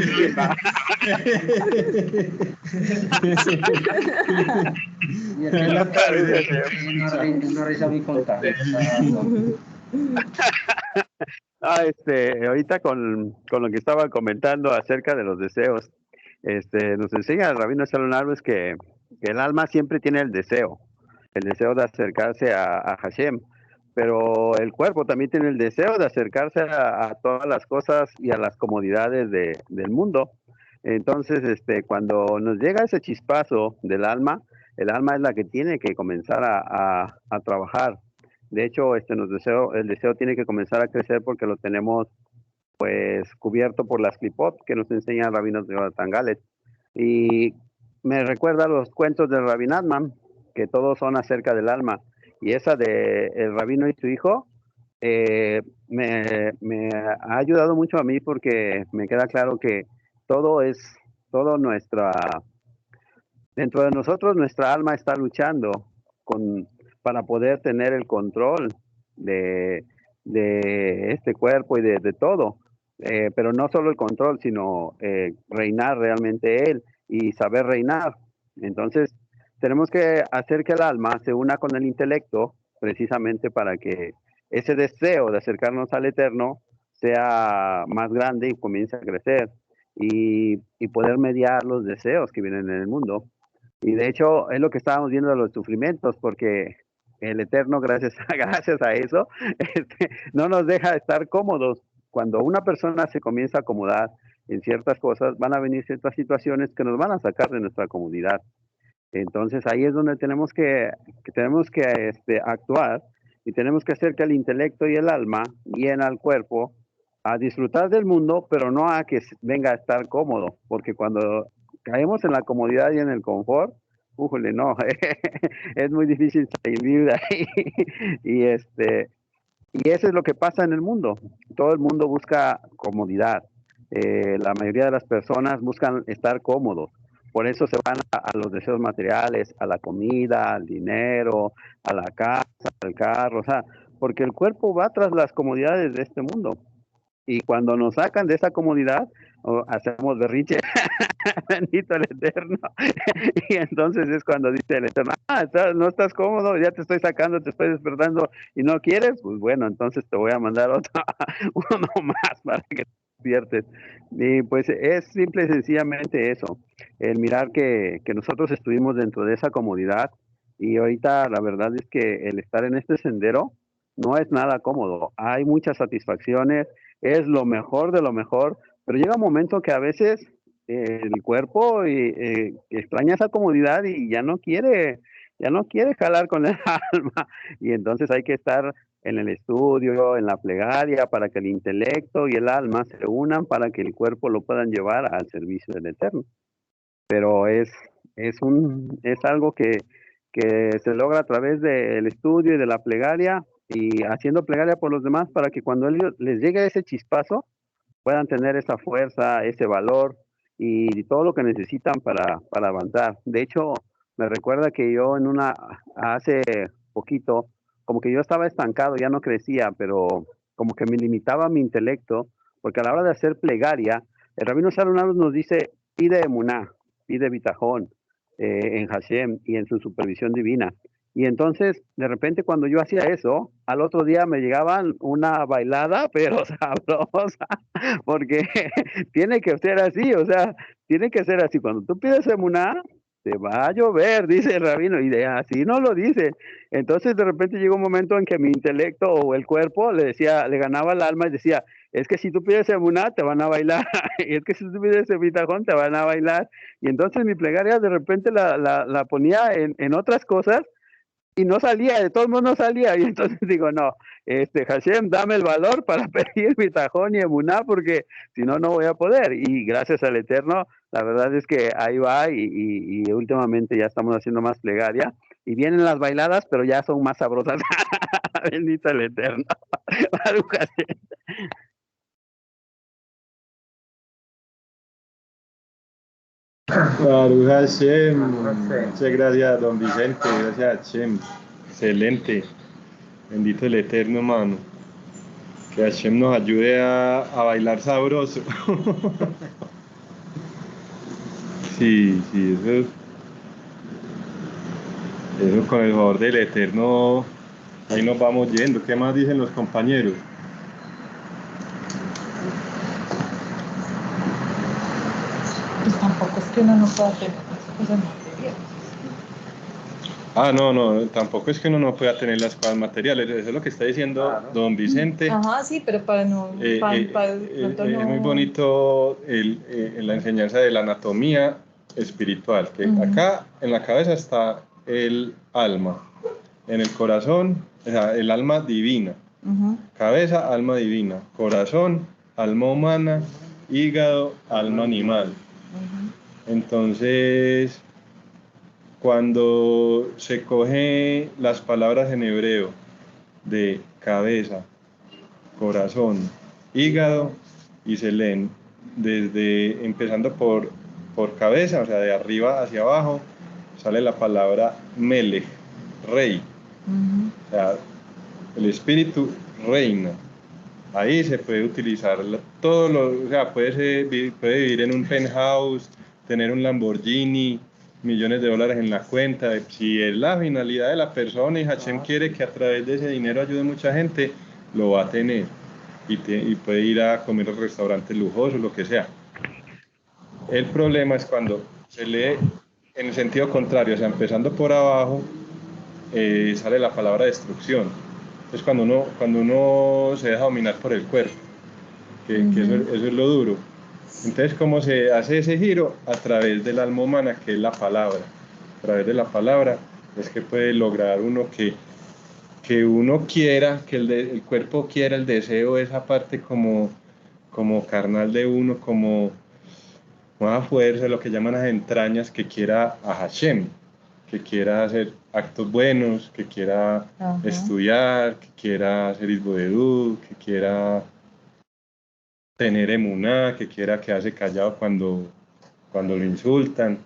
S8: Y el que una risa muy contagiosa.
S2: Ahorita con lo que estaba comentando acerca de los deseos, nos enseña el Rabino Shalom Arush que el alma siempre tiene el deseo de acercarse a Hashem, pero el cuerpo también tiene el deseo de acercarse a todas las cosas y a las comodidades del mundo. Entonces, cuando nos llega ese chispazo del alma, el alma es la que tiene que comenzar a trabajar. De hecho, el deseo tiene que comenzar a crecer porque lo tenemos pues cubierto por las clipot que nos enseña el Rabino Jonathan Gallet. Y me recuerda los cuentos del Rabbi Nachman, que todos son acerca del alma. Y esa de el rabino y su hijo me ha ayudado mucho a mí porque me queda claro que todo dentro de nosotros nuestra alma está luchando para poder tener el control de, de este cuerpo y de todo. Pero no solo el control, sino reinar realmente él y saber reinar. Entonces, tenemos que hacer que el alma se una con el intelecto precisamente para que ese deseo de acercarnos al Eterno sea más grande y comience a crecer y poder mediar los deseos que vienen en el mundo. Y de hecho es lo que estábamos viendo de los sufrimientos, porque el Eterno, gracias a eso, no nos deja estar cómodos. Cuando una persona se comienza a acomodar en ciertas cosas, van a venir ciertas situaciones que nos van a sacar de nuestra comodidad. Entonces ahí es donde tenemos que actuar y tenemos que hacer que el intelecto y el alma guíen al cuerpo a disfrutar del mundo, pero no a que venga a estar cómodo, porque cuando caemos en la comodidad y en el confort, ¡újole, no! Es muy difícil salir de ahí. y eso es lo que pasa en el mundo. Todo el mundo busca comodidad. La mayoría de las personas buscan estar cómodos. Por eso se van a los deseos materiales, a la comida, al dinero, a la casa, al carro, o sea, porque el cuerpo va tras las comodidades de este mundo. Y cuando nos sacan de esa comodidad, hacemos berrinche, bendito el Eterno. Y entonces es cuando dice el Eterno, no estás cómodo, ya te estoy sacando, te estoy despertando y no quieres, pues bueno, entonces te voy a mandar uno más para que te despiertes. Y pues es simple y sencillamente eso, el mirar que nosotros estuvimos dentro de esa comodidad y ahorita la verdad es que el estar en este sendero no es nada cómodo, hay muchas satisfacciones, es lo mejor de lo mejor, pero llega un momento que a veces el cuerpo extraña esa comodidad y ya no quiere jalar con el alma, y entonces hay que estar en el estudio, en la plegaria, para que el intelecto y el alma se unan para que el cuerpo lo puedan llevar al servicio del Eterno. Pero es algo que se logra a través del estudio y de la plegaria, y haciendo plegaria por los demás para que cuando ellos les llegue ese chispazo puedan tener esa fuerza, ese valor y todo lo que necesitan para avanzar. De hecho, me recuerda que yo hace poquito, como que yo estaba estancado, ya no crecía, pero como que me limitaba mi intelecto, porque a la hora de hacer plegaria, el Rabino Shalom nos dice, pide emuná, pide bitajón en Hashem y en su supervisión divina. Y entonces, de repente, cuando yo hacía eso, al otro día me llegaban una bailada, pero sabrosa, porque tiene que ser así, o sea, tiene que ser así. Cuando tú pides emuná, te va a llover, dice el rabino, y así no lo dice. Entonces, de repente llegó un momento en que mi intelecto o el cuerpo le decía, le ganaba el alma y decía, es que si tú pides emuná, te van a bailar, y es que si tú pides bitajón, te van a bailar. Y entonces mi plegaria de repente la ponía en otras cosas, y no salía, de todos modos no salía, y entonces digo, no, Hashem, dame el valor para pedir bitajón y emuná, porque si no, no voy a poder, y gracias al Eterno, la verdad es que ahí va, y últimamente ya estamos haciendo más plegaria, y vienen las bailadas, pero ya son más sabrosas, bendito el Eterno.
S1: Baruch Hashem. Muchas gracias, don Vicente. Gracias a Hashem. Excelente. Bendito el Eterno, hermano. Que Hashem nos ayude a bailar sabroso. Sí, eso con el favor del Eterno. Ahí nos vamos yendo. ¿Qué más dicen los compañeros?
S3: Pues tampoco es que uno no pueda tener las cosas materiales.
S1: No, tampoco es que uno no pueda tener las cosas materiales, eso es lo que está diciendo don Vicente.
S3: Ajá, sí, pero para no...
S1: Es muy bonito la enseñanza de la anatomía espiritual, que acá en la cabeza está el alma, en el corazón, o sea, el alma divina, cabeza, alma divina, corazón, alma humana, hígado, alma animal. Entonces, cuando se coge las palabras en hebreo de cabeza, corazón, hígado, y se leen desde empezando por cabeza, o sea, de arriba hacia abajo, sale la palabra melech, rey. O sea, el espíritu reina. Ahí se puede utilizar todo o sea, puede vivir en un penthouse, tener un Lamborghini, millones de dólares en la cuenta. Si es la finalidad de la persona y Hashem quiere que a través de ese dinero ayude mucha gente, lo va a tener. Y puede ir a comer a restaurantes lujosos, lo que sea. El problema es cuando se lee en el sentido contrario, o sea, empezando por abajo, sale la palabra destrucción. Es cuando uno se deja dominar por el cuerpo, que eso es lo duro. Entonces, ¿cómo se hace ese giro? A través del alma humana, que es la palabra. A través de la palabra es que puede lograr uno que uno quiera, que el cuerpo quiera, el deseo, esa parte como carnal de uno, como una fuerza, lo que llaman las entrañas, que quiera a Hashem, que quiera hacer actos buenos, que quiera estudiar, que quiera hacer isboedú, que quiera tener emuná, que quiera quedarse callado cuando lo insultan.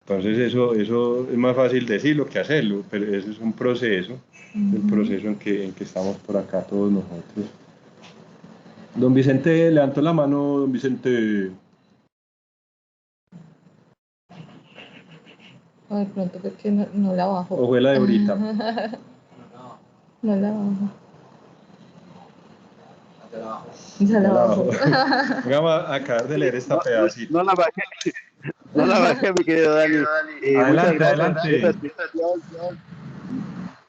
S1: Entonces eso es más fácil decirlo que hacerlo, pero eso es un proceso, el proceso en que estamos por acá todos nosotros. Don Vicente, levantó la mano, don Vicente.
S3: De pronto porque no la bajo.
S1: ¿O fue la de ahorita?
S3: No la bajo. Ya la bajo.
S1: Vamos a acabar de leer esta pedacito.
S2: No la bajé, mi querido Dani.
S1: Adelante.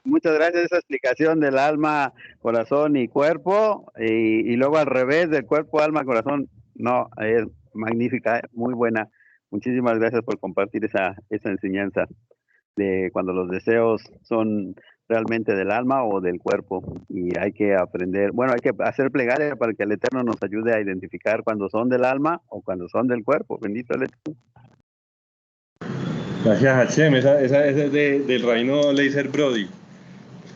S2: Muchas gracias esa explicación del alma, corazón y cuerpo, y luego al revés, del cuerpo, alma, corazón. No, es magnífica, muy buena. Muchísimas gracias por compartir esa enseñanza de cuando los deseos son realmente del alma o del cuerpo, y hay que aprender, hay que hacer plegaria para que el Eterno nos ayude a identificar cuando son del alma o cuando son del cuerpo. Bendito el Eterno.
S1: Gracias Hashem, esa es del Rabino Leiser Brody.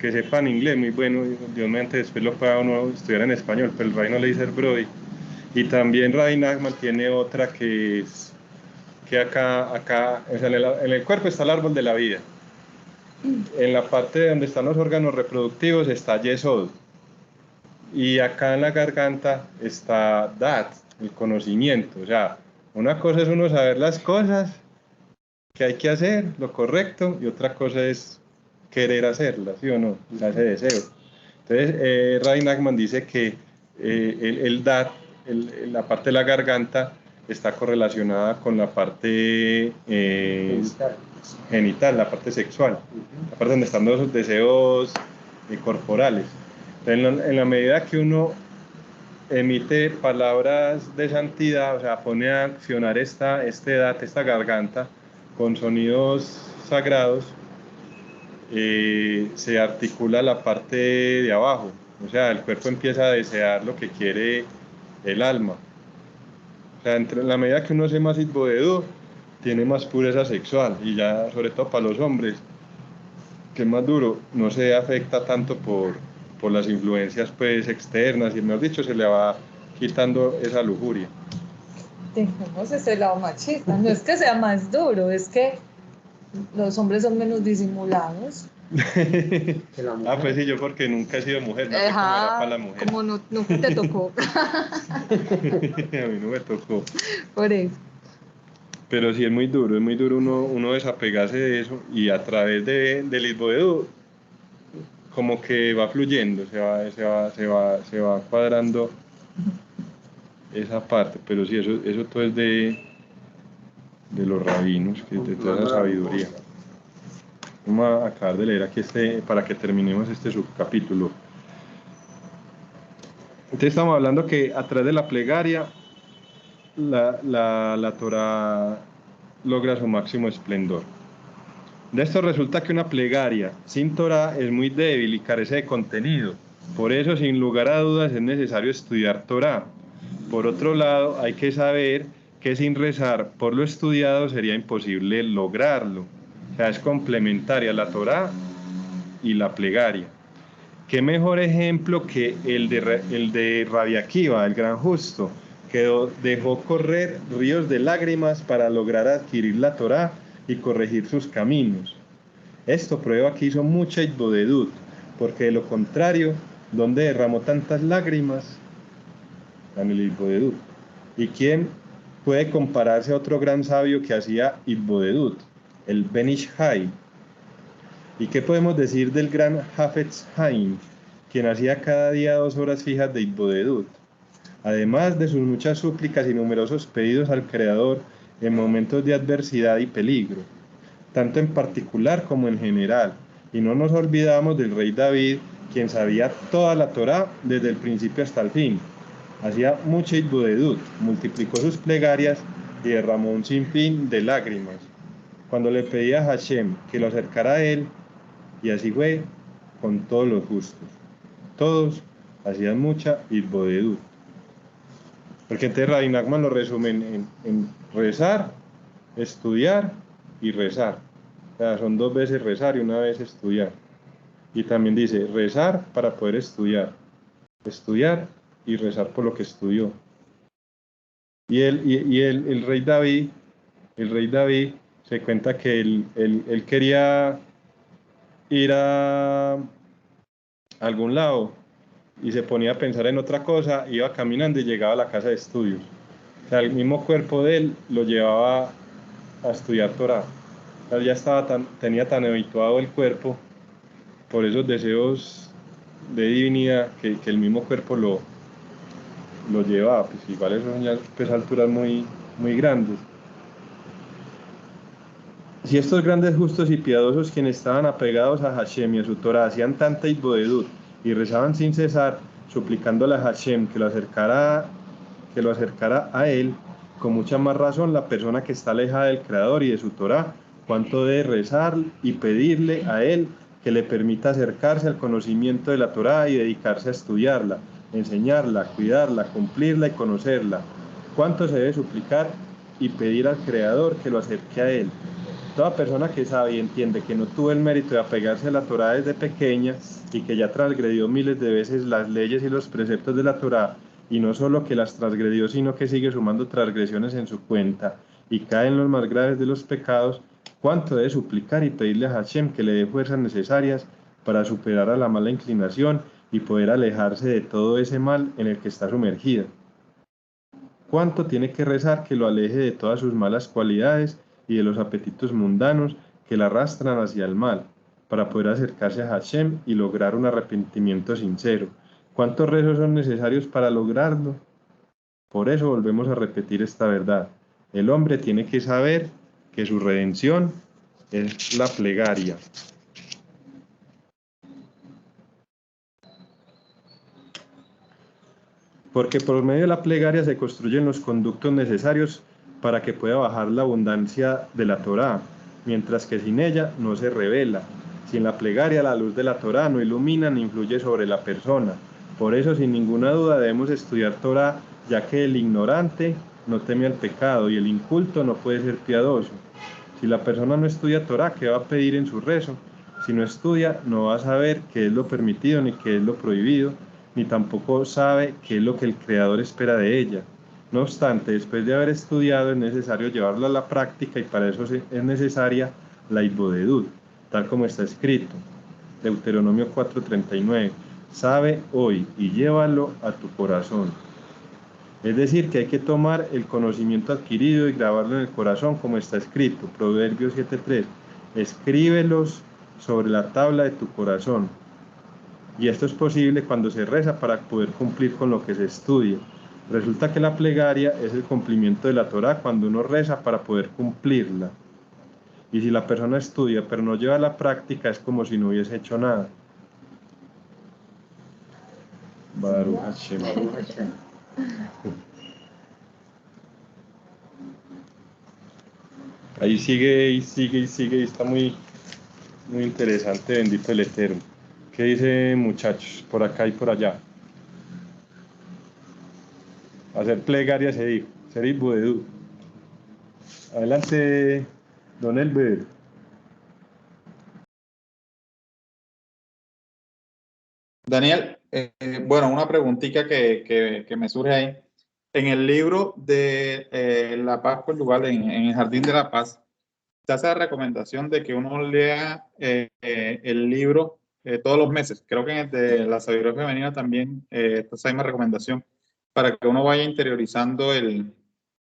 S1: Que sepan inglés, muy bueno, Dios mediante después lo pueda uno estudiar en español, pero el Rabino Leiser Brody. Y también Rabbi Nachman tiene otra que acá o sea, en el cuerpo está el árbol de la vida, en la parte donde están los órganos reproductivos está Yesod. Y acá en la garganta está Dat, el conocimiento. O sea, una cosa es uno saber las cosas que hay que hacer, lo correcto, y otra cosa es querer hacerlas, ¿sí o no? Ese deseo. Entonces, Rabbi Nachman dice que el Dat, la parte de la garganta, está correlacionada con la parte genital, la parte sexual, la parte donde están los deseos corporales. Entonces, en la medida que uno emite palabras de santidad, o sea, pone a accionar esta garganta con sonidos sagrados, se articula la parte de abajo, o sea, el cuerpo empieza a desear lo que quiere el alma. O sea, en la medida que uno hace más Itbodedut, tiene más pureza sexual, y ya sobre todo para los hombres, que es más duro, no se afecta tanto por las influencias pues externas, y mejor dicho, se le va quitando esa lujuria.
S3: Tenemos ese lado machista, no es que sea más duro, es que los hombres son menos disimulados.
S1: Pues sí, yo porque nunca he sido mujer, no sé cómo era para la mujer.
S3: Como nunca te tocó.
S1: A mí no me tocó.
S3: Por eso.
S1: Pero sí es muy duro uno desapegarse de eso, y a través del Itbodedut como que va fluyendo, se va cuadrando esa parte, pero sí, eso todo es de los rabinos, de toda esa sabiduría. Vamos a acabar de leer aquí para que terminemos este subcapítulo. Entonces estamos hablando que a través de la plegaria la Torah logra su máximo esplendor. De esto resulta que una plegaria sin Torah es muy débil y carece de contenido. Por eso, sin lugar a dudas, es necesario estudiar Torah. Por otro lado, hay que saber que sin rezar por lo estudiado sería imposible lograrlo. O sea, es complementaria la Torah y la plegaria. ¿Qué mejor ejemplo que el de Rabbi Akiva, el gran justo, que dejó correr ríos de lágrimas para lograr adquirir la Torah y corregir sus caminos? Esto prueba que hizo mucha Itbodedut, porque de lo contrario, ¿dónde derramó tantas lágrimas? En el Itbodedut. ¿Y quién puede compararse a otro gran sabio que hacía Itbodedut? El Ben Ish Hai. ¿Y qué podemos decir del gran Hafetz Haim, quien hacía cada día 2 horas fijas de Itbodedut? Además de sus muchas súplicas y numerosos pedidos al Creador en momentos de adversidad y peligro, tanto en particular como en general. Y no nos olvidamos del rey David, quien sabía toda la Torá desde el principio hasta el fin. Hacía mucha Itbodedut, multiplicó sus plegarias y derramó un sinfín de lágrimas cuando le pedía a Hashem que lo acercara a él, y así fue con todos los justos. Todos hacían mucha Itbodedut. Porque entonces Rabbi Nachman lo resumen en rezar, estudiar y rezar. O sea, son 2 veces rezar y 1 vez estudiar. Y también dice rezar para poder estudiar y rezar por lo que estudió. Y el rey David se cuenta que él quería ir a algún lado y se ponía a pensar en otra cosa, iba caminando y llegaba a la casa de estudios. O sea, el mismo cuerpo de él lo llevaba a estudiar Torah. O sea, ya tenía tan habituado el cuerpo por esos deseos de divinidad que el mismo cuerpo lo llevaba. Pues igual eso son ya pues, alturas muy, muy grandes. Si estos grandes justos y piadosos, quienes estaban apegados a Hashem y a su Torah, hacían tanta Itbodedut y rezaban sin cesar, suplicándole a Hashem que lo acercara a él, con mucha más razón la persona que está alejada del Creador y de su Torah, cuánto debe rezar y pedirle a él que le permita acercarse al conocimiento de la Torah y dedicarse a estudiarla, enseñarla, cuidarla, cumplirla y conocerla. Cuánto se debe suplicar y pedir al Creador que lo acerque a él. Toda persona que sabe y entiende que no tuvo el mérito de apegarse a la Torá desde pequeña y que ya transgredió miles de veces las leyes y los preceptos de la Torá, y no solo que las transgredió, sino que sigue sumando transgresiones en su cuenta y cae en los más graves de los pecados, cuánto debe suplicar y pedirle a Hashem que le dé fuerzas necesarias para superar a la mala inclinación y poder alejarse de todo ese mal en el que está sumergida. Cuánto tiene que rezar que lo aleje de todas sus malas cualidades y de los apetitos mundanos que la arrastran hacia el mal, para poder acercarse a Hashem y lograr un arrepentimiento sincero. ¿Cuántos rezos son necesarios para lograrlo? Por eso volvemos a repetir esta verdad. El hombre tiene que saber que su redención es la plegaria. Porque por medio de la plegaria se construyen los conductos necesarios para que pueda bajar la abundancia de la Torá, mientras que sin ella no se revela. Sin la plegaria la luz de la Torá no ilumina ni influye sobre la persona. Por eso, sin ninguna duda, debemos estudiar Torá, ya que el ignorante no teme al pecado y el inculto no puede ser piadoso. Si la persona no estudia Torá, ¿qué va a pedir en su rezo? Si no estudia, no va a saber qué es lo permitido ni qué es lo prohibido, ni tampoco sabe qué es lo que el Creador espera de ella. No obstante, después de haber estudiado, es necesario llevarlo a la práctica y para eso es necesaria la hitbodedut, tal como está escrito. Deuteronomio 4:39. Sabe hoy y llévalo a tu corazón. Es decir, que hay que tomar el conocimiento adquirido y grabarlo en el corazón como está escrito. Proverbios 7:3. Escríbelos sobre la tabla de tu corazón. Y esto es posible cuando se reza para poder cumplir con lo que se estudia. Resulta que la plegaria es el cumplimiento de la Torá cuando uno reza para poder cumplirla. Y si la persona estudia pero no lleva a la práctica, es como si no hubiese hecho nada. Baruch Hashem. Ahí sigue y sigue y sigue y está muy interesante, bendito el Eterno. ¿Qué dice, muchachos? Por acá y por allá. Hacer plegaria se dijo, ser hitbodedut. Adelante, don Elber.
S10: Daniel, bueno, una preguntita que me surge ahí. En el libro de La Paz Conyugal, en el Jardín de la Paz, te hace la recomendación de que uno lea el libro todos los meses. Creo que en el de la sabiduría femenina también está esa misma recomendación, para que uno vaya interiorizando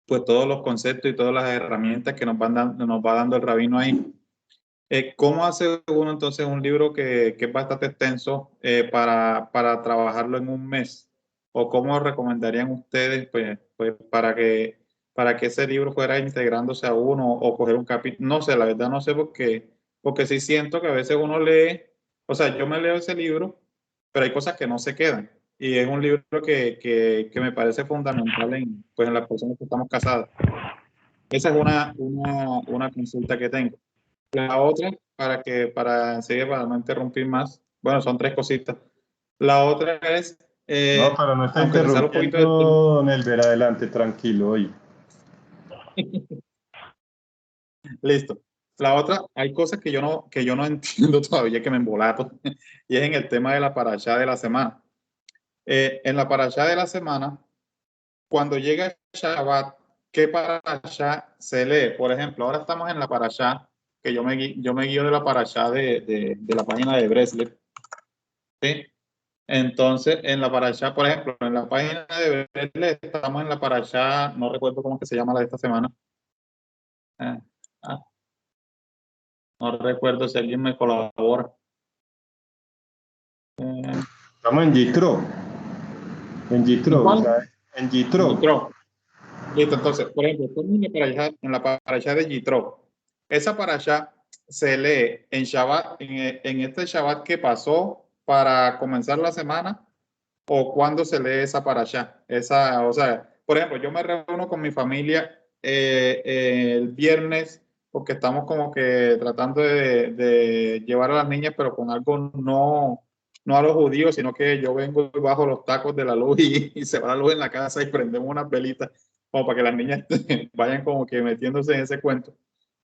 S10: pues todos los conceptos y todas las herramientas que nos va dando el rabino ahí. ¿Cómo hace uno entonces un libro que es bastante extenso para trabajarlo en un mes? ¿O cómo recomendarían ustedes pues para que ese libro fuera integrándose a uno o coger un capítulo? No sé, la verdad no sé porque sí siento que a veces uno lee, o sea, yo me leo ese libro, pero hay cosas que no se quedan. Y es un libro que me parece fundamental pues en las personas que estamos casadas. Esa es una consulta que tengo. La otra, para no interrumpir más, bueno, son tres cositas. La otra es,
S1: No, pero no está
S10: aunque se sale un poquito del
S1: interrumpiendo, don Elber, adelante, tranquilo, hoy.
S10: Listo. La otra, hay cosas que yo no entiendo todavía, que me embolato, y es en el tema de la parashá de la semana. En la parashá de la semana, cuando llega Shabbat, ¿qué parashá se lee? Por ejemplo, ahora estamos en la parashá, que yo me guío de la parashá de la página de Breslev, ¿sí? Entonces, en la parashá, por ejemplo, en la página de Breslev, estamos en la parashá, no recuerdo cómo que se llama la de esta semana. No recuerdo si alguien me colabora.
S1: Estamos en Yitro. En Yitro, o sea, en Yitro.
S10: Listo, entonces, por ejemplo, estamos en la parashá de Yitro. Esa parashá se lee en Shabbat, en este Shabbat que pasó para comenzar la semana, o cuando se lee esa parashá. O sea, por ejemplo, yo me reúno con mi familia el viernes, porque estamos como que tratando de llevar a las niñas, pero con algo no a los judíos, sino que yo vengo y bajo los tacos de la luz y se va la luz en la casa y prendemos unas velitas, como para que las niñas vayan como que metiéndose en ese cuento.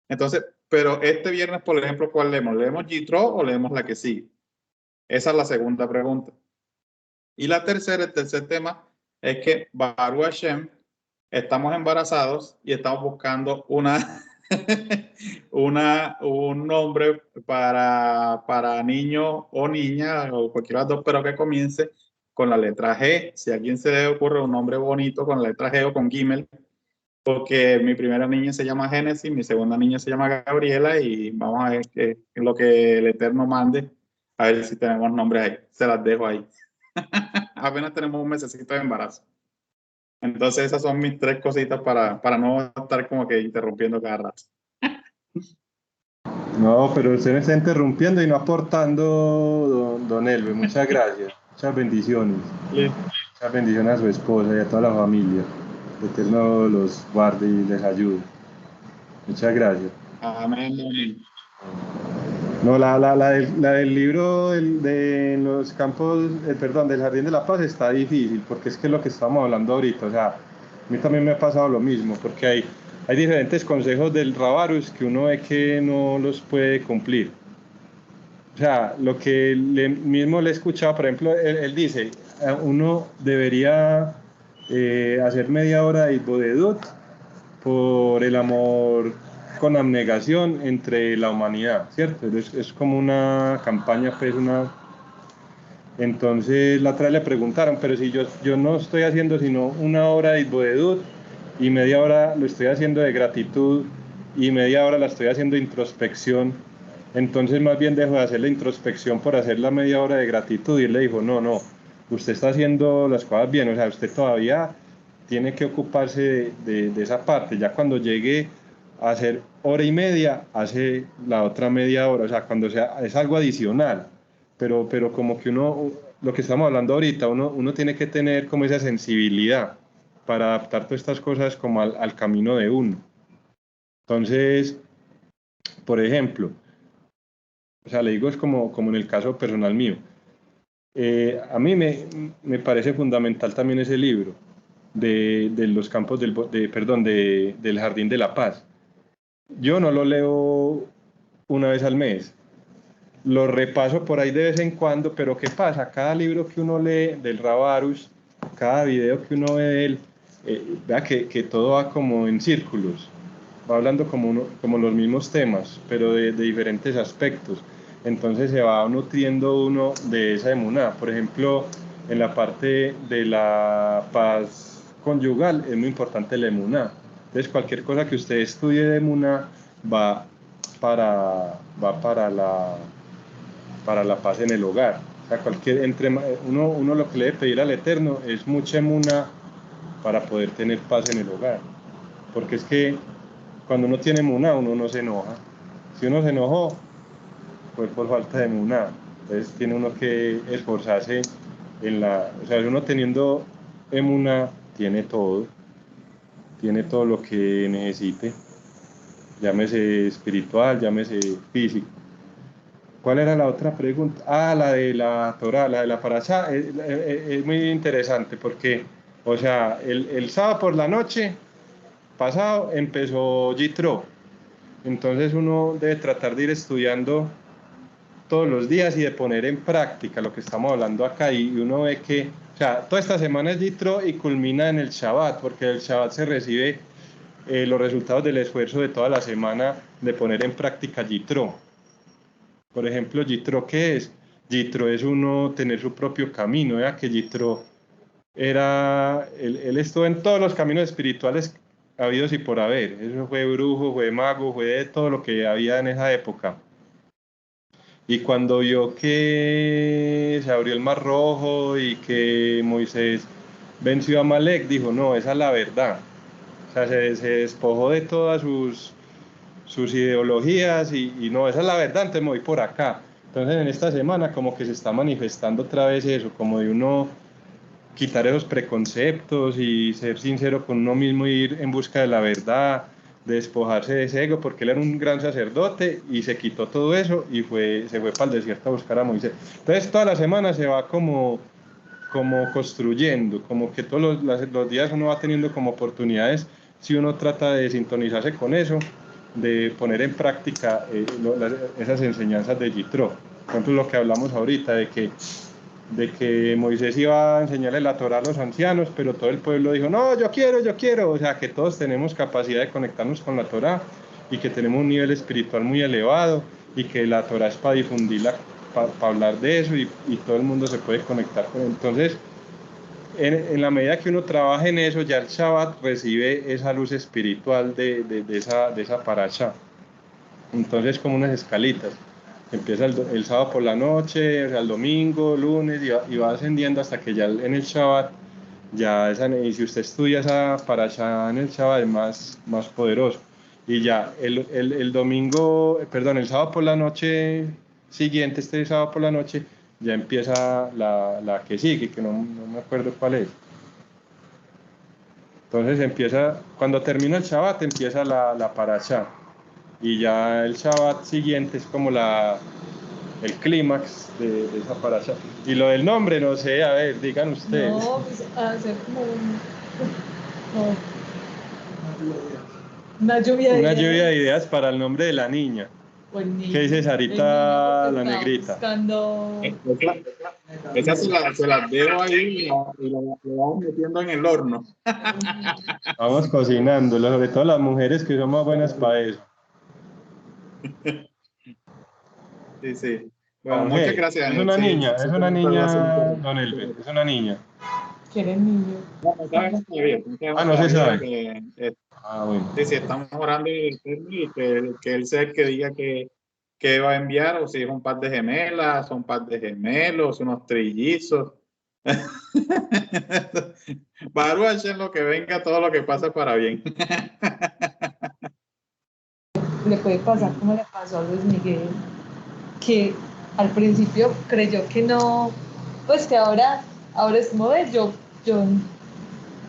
S10: Entonces, pero este viernes, por ejemplo, ¿cuál leemos? ¿Leemos Yitro o leemos la que sigue? Esa es la segunda pregunta. Y el tercer tema es que Baruch Hashem, estamos embarazados y estamos buscando una un nombre para niño o niña o cualquiera de los dos, pero que comience con la letra G. Si a alguien se le ocurre un nombre bonito con la letra G o con Gimel, porque mi primera niña se llama Génesis, mi segunda niña se llama Gabriela y vamos a ver lo que el Eterno mande, a ver si tenemos nombres ahí. Se las dejo ahí. Apenas tenemos un mesecito de embarazo. Entonces esas son mis 3 cositas para no estar como que interrumpiendo cada rato.
S1: No, pero usted me está interrumpiendo y no aportando, don Elbe. Muchas gracias. Muchas bendiciones.
S10: Sí.
S1: Muchas bendiciones a su esposa y a toda la familia. Que el Eterno los guarde y les ayude. Muchas gracias.
S10: Amén.
S1: No, la del libro de los campos, perdón, del Jardín de la Paz está difícil, porque es que es lo que estamos hablando ahorita. O sea, a mí también me ha pasado lo mismo, porque hay diferentes consejos del Rabarus que uno ve que no los puede cumplir. O sea, lo que mismo le he escuchado, por ejemplo, él dice, uno debería hacer media hora de Bodedut por el amor con abnegación entre la humanidad, ¿cierto? Es como una campaña, pues Entonces la otra vez le preguntaron, pero si yo no estoy haciendo sino una hora de Bodedut y media hora lo estoy haciendo de gratitud y media hora la estoy haciendo de introspección, entonces más bien dejo de hacer la introspección por hacer la media hora de gratitud. Y él le dijo, no, usted está haciendo las cosas bien, o sea, usted todavía tiene que ocuparse de esa parte. Ya cuando llegue a hacer hora y media, hace la otra media hora, o sea, cuando sea, es algo adicional, pero como que uno, lo que estamos hablando ahorita, uno tiene que tener como esa sensibilidad para adaptar todas estas cosas como al camino de uno. Entonces, por ejemplo, o sea, le digo, es como en el caso personal mío. A mí me parece fundamental también ese libro de los campos del Jardín de la Paz. Yo no lo leo una vez al mes, lo repaso por ahí de vez en cuando, pero ¿qué pasa? Cada libro que uno lee del Rabarus, cada video que uno ve de él, vea que todo va como en círculos, va hablando como los mismos temas, pero de diferentes aspectos. Entonces se va nutriendo uno de esa emuná. Por ejemplo, en la parte de la paz conyugal es muy importante la emuná. Entonces cualquier cosa que usted estudie de emuná va para la paz en el hogar. O sea, uno lo que le debe pedir al Eterno es mucha emuná para poder tener paz en el hogar. Porque es que cuando uno tiene emuná, uno no se enoja. Si uno se enojó, fue por falta de emuná. Entonces tiene uno que esforzarse o sea, uno teniendo emuná tiene todo lo que necesite, llámese espiritual, llámese físico. ¿Cuál era la otra pregunta? La de la Torá, la de la Parashá. Es muy interesante porque, o sea, el sábado por la noche pasado empezó Yitro. Entonces uno debe tratar de ir estudiando todos los días y de poner en práctica lo que estamos hablando acá. Y uno ve que, o sea, toda esta semana es Yitro y culmina en el Shabbat, porque el Shabbat se recibe los resultados del esfuerzo de toda la semana de poner en práctica Yitro. Por ejemplo, Yitro, ¿qué es? Yitro es uno tener su propio camino, ¿verdad? Que Yitro él estuvo en todos los caminos espirituales habidos y por haber. Eso fue brujo, fue mago, fue de todo lo que había en esa época. Y cuando vio que se abrió el Mar Rojo y que Moisés venció a Amalek, dijo, no, esa es la verdad. O sea, se despojó de todas sus ideologías y no, esa es la verdad, entonces me voy por acá. Entonces en esta semana como que se está manifestando otra vez eso, como de uno quitar esos preconceptos y ser sincero con uno mismo, ir en busca de la verdad, de despojarse de ese ego, porque él era un gran sacerdote y se quitó todo eso y se fue para el desierto a buscar a Moisés. Entonces toda la semana se va como construyendo, como que todos los días uno va teniendo como oportunidades, si uno trata de sintonizarse con eso, de poner en práctica esas enseñanzas de Yitro. Por ejemplo, lo que hablamos ahorita, de que Moisés iba a enseñarle la Torá a los ancianos, pero todo el pueblo dijo, no, yo quiero, o sea, que todos tenemos capacidad de conectarnos con la Torá y que tenemos un nivel espiritual muy elevado y que la Torah es para difundirla, para hablar de eso y todo el mundo se puede conectar con él. Entonces, en la medida que uno trabaja en eso, ya el Shabbat recibe esa luz espiritual de esa parasha. Entonces, como unas escalitas. Empieza el sábado por la noche, o sea, el domingo, lunes, y va ascendiendo hasta que ya en el Shabbat, y si usted estudia esa parasha en el Shabbat, es más poderoso. Y ya el domingo, perdón, el sábado por la noche siguiente, este sábado por la noche, ya empieza la que sigue, que no me acuerdo cuál es. Entonces cuando termina el Shabbat, empieza la parasha. Y ya el Shabbat siguiente es como el clímax de esa parasha. Y lo del nombre, no sé, a ver, digan ustedes.
S3: No, pues hacer como una lluvia
S1: de ideas para el nombre de la niña. ¿Qué dice Sarita, la negrita?
S3: Buscando...
S10: Esa se las dejo ahí y la vamos metiendo en el horno.
S1: Vamos cocinándolo, sobre todo las mujeres que somos buenas para eso.
S10: Sí, sí. Bueno, muchas gracias.
S1: Es una niña, don Elber, es una niña.
S3: ¿Quieren niños?
S1: No se sabe.
S10: Bueno. Sí, estamos orando y que él sea el que diga que va a enviar, o si es un par de gemelas, un par de gemelos, unos trillizos. Baruch Hashem, lo que venga, todo lo que pasa para bien.
S3: Le puede pasar como le pasó a Luis Miguel, que al principio creyó que no, pues que ahora es como ves, yo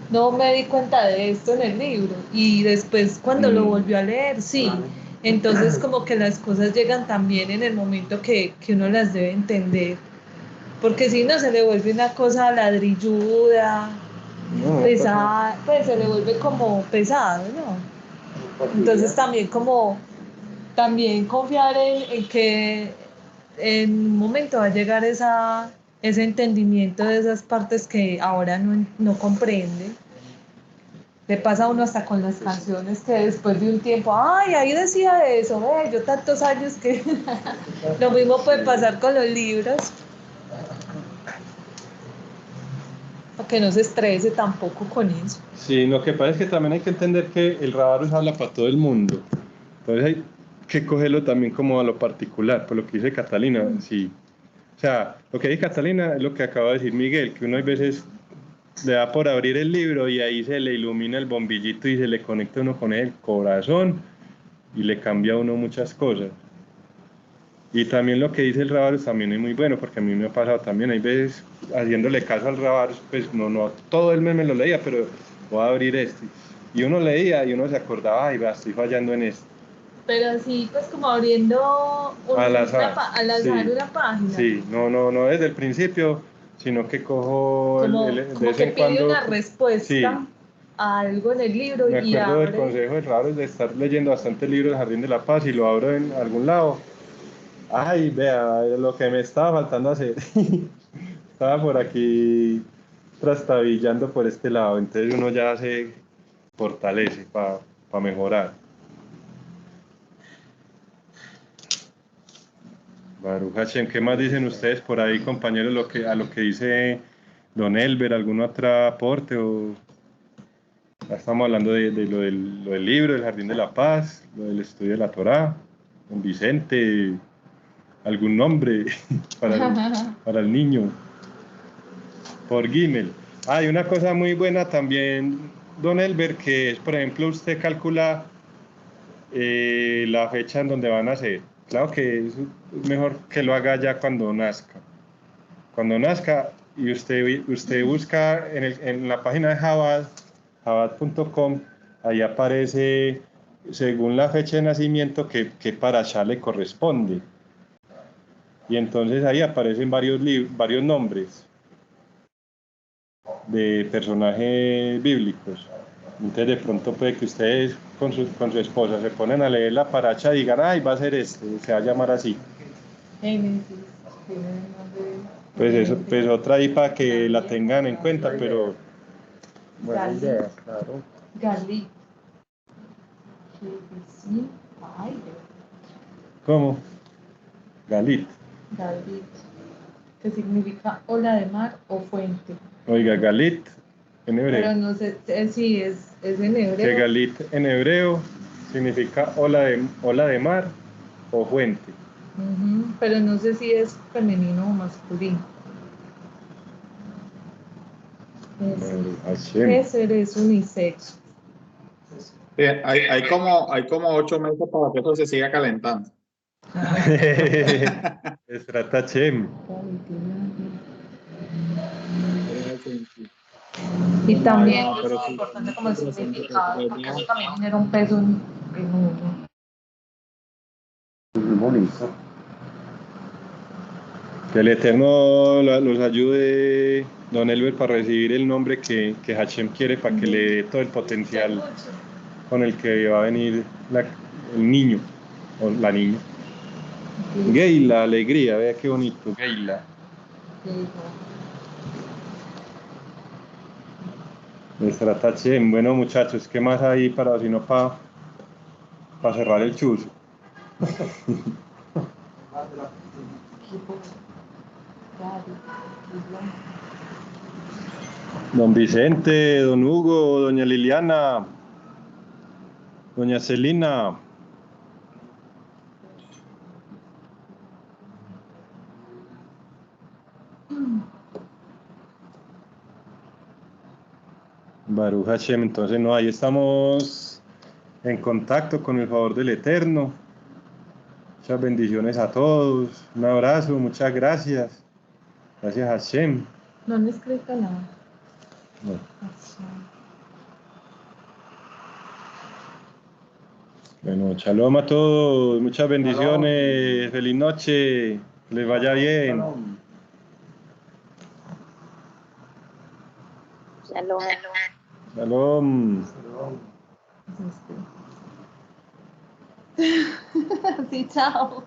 S3: no me di cuenta de esto en el libro, y después cuando lo volvió a leer, sí, entonces como que las cosas llegan también en el momento que uno las debe entender, porque si no se le vuelve una cosa ladrilluda, pesada, pues se le vuelve como pesado, ¿no? Entonces también confiar en que en un momento va a llegar ese entendimiento de esas partes que ahora no comprende. Le pasa a uno hasta con las canciones que después de un tiempo, ay, ahí decía eso, yo tantos años que... Lo mismo puede pasar con los libros. Para que no se estrese tampoco con eso.
S1: Sí, lo que pasa es que también hay que entender que el Rabarus habla para todo el mundo. Entonces hay que cogerlo también como a lo particular, por lo que dice Catalina. Sí. O sea, lo que dice Catalina es lo que acaba de decir Miguel, que uno a veces le da por abrir el libro y ahí se le ilumina el bombillito y se le conecta uno con el corazón y le cambia a uno muchas cosas. Y también lo que dice el Rabarus también es muy bueno, porque a mí me ha pasado también, hay veces haciéndole caso al Rabarus, pues no todo el mes me lo leía, pero voy a abrir este. Y uno leía y uno se acordaba, ay, estoy fallando en esto.
S3: Pero sí, pues como abriendo
S1: al azar
S3: sí. Una página.
S1: Sí, no desde el principio, sino que cojo
S3: como que pide una respuesta sí. a algo en el libro.
S1: Me acuerdo del consejo del Rabarus de estar leyendo bastante libros del Jardín de la Paz y lo abro en algún lado. Ay, vea, lo que me estaba faltando hacer. Estaba por aquí trastabillando por este lado, entonces uno ya se fortalece para mejorar. Baruch Hashem, ¿qué más dicen ustedes por ahí, compañeros, a lo que dice don Elber? ¿Algún otro aporte? Ya estamos hablando de lo del libro, del Jardín de la Paz, lo del estudio de la Torá, don Vicente, algún nombre para el niño. Por Gimel. Hay una cosa muy buena también, don Elber, que es, por ejemplo, usted calcula la fecha en donde van a nacer. Claro que es mejor que lo haga ya cuando nazca. Cuando nazca, y usted busca en la página de Chabad.com, ahí aparece, según la fecha de nacimiento, que parashá le corresponde. Y entonces ahí aparecen varios nombres de personajes bíblicos. Entonces de pronto puede que ustedes con su esposa se ponen a leer la paracha y digan, ay, va a ser se va a llamar así. Pues eso, pues otra ahí para que la tengan en cuenta, pero
S8: buena idea, claro.
S3: Gali. Ay,
S1: ¿Cómo? Galit.
S3: Galit, que significa ola de mar o fuente.
S1: Oiga, Galit en hebreo.
S3: Pero no sé si es en
S1: Que
S3: hebreo.
S1: Galit en hebreo significa ola de mar o fuente.
S3: Pero no sé si es femenino o masculino. Geser es unisex.
S10: Sí, hay como 8 meses para que eso se siga calentando.
S1: Esrata Hashem.
S3: Y también
S10: No, pero
S3: es
S10: sí,
S3: importante como el
S10: siempre
S3: significado,
S10: siempre
S3: porque eso también genera un peso en uno.
S1: Muy bonito. Que el Eterno los ayude, don Elber, para recibir el nombre que Hashem quiere, para que le dé todo el potencial con el que va a venir el niño o la niña. Geila, alegría, vea qué bonito, Geila. Esrata Hashem. Bueno, muchachos, ¿qué más hay para si no para cerrar el chuzo? Don Vicente, don Hugo, doña Liliana, doña Celina. Baruch Hashem, entonces no, ahí estamos en contacto con el favor del Eterno. Muchas bendiciones a todos, un abrazo, muchas gracias. Gracias Hashem.
S3: No han escrito nada.
S1: No. Bueno, shalom a todos, muchas bendiciones, feliz noche, que les vaya bien.
S6: Shalom.
S1: Shalom.
S3: Sí, chao.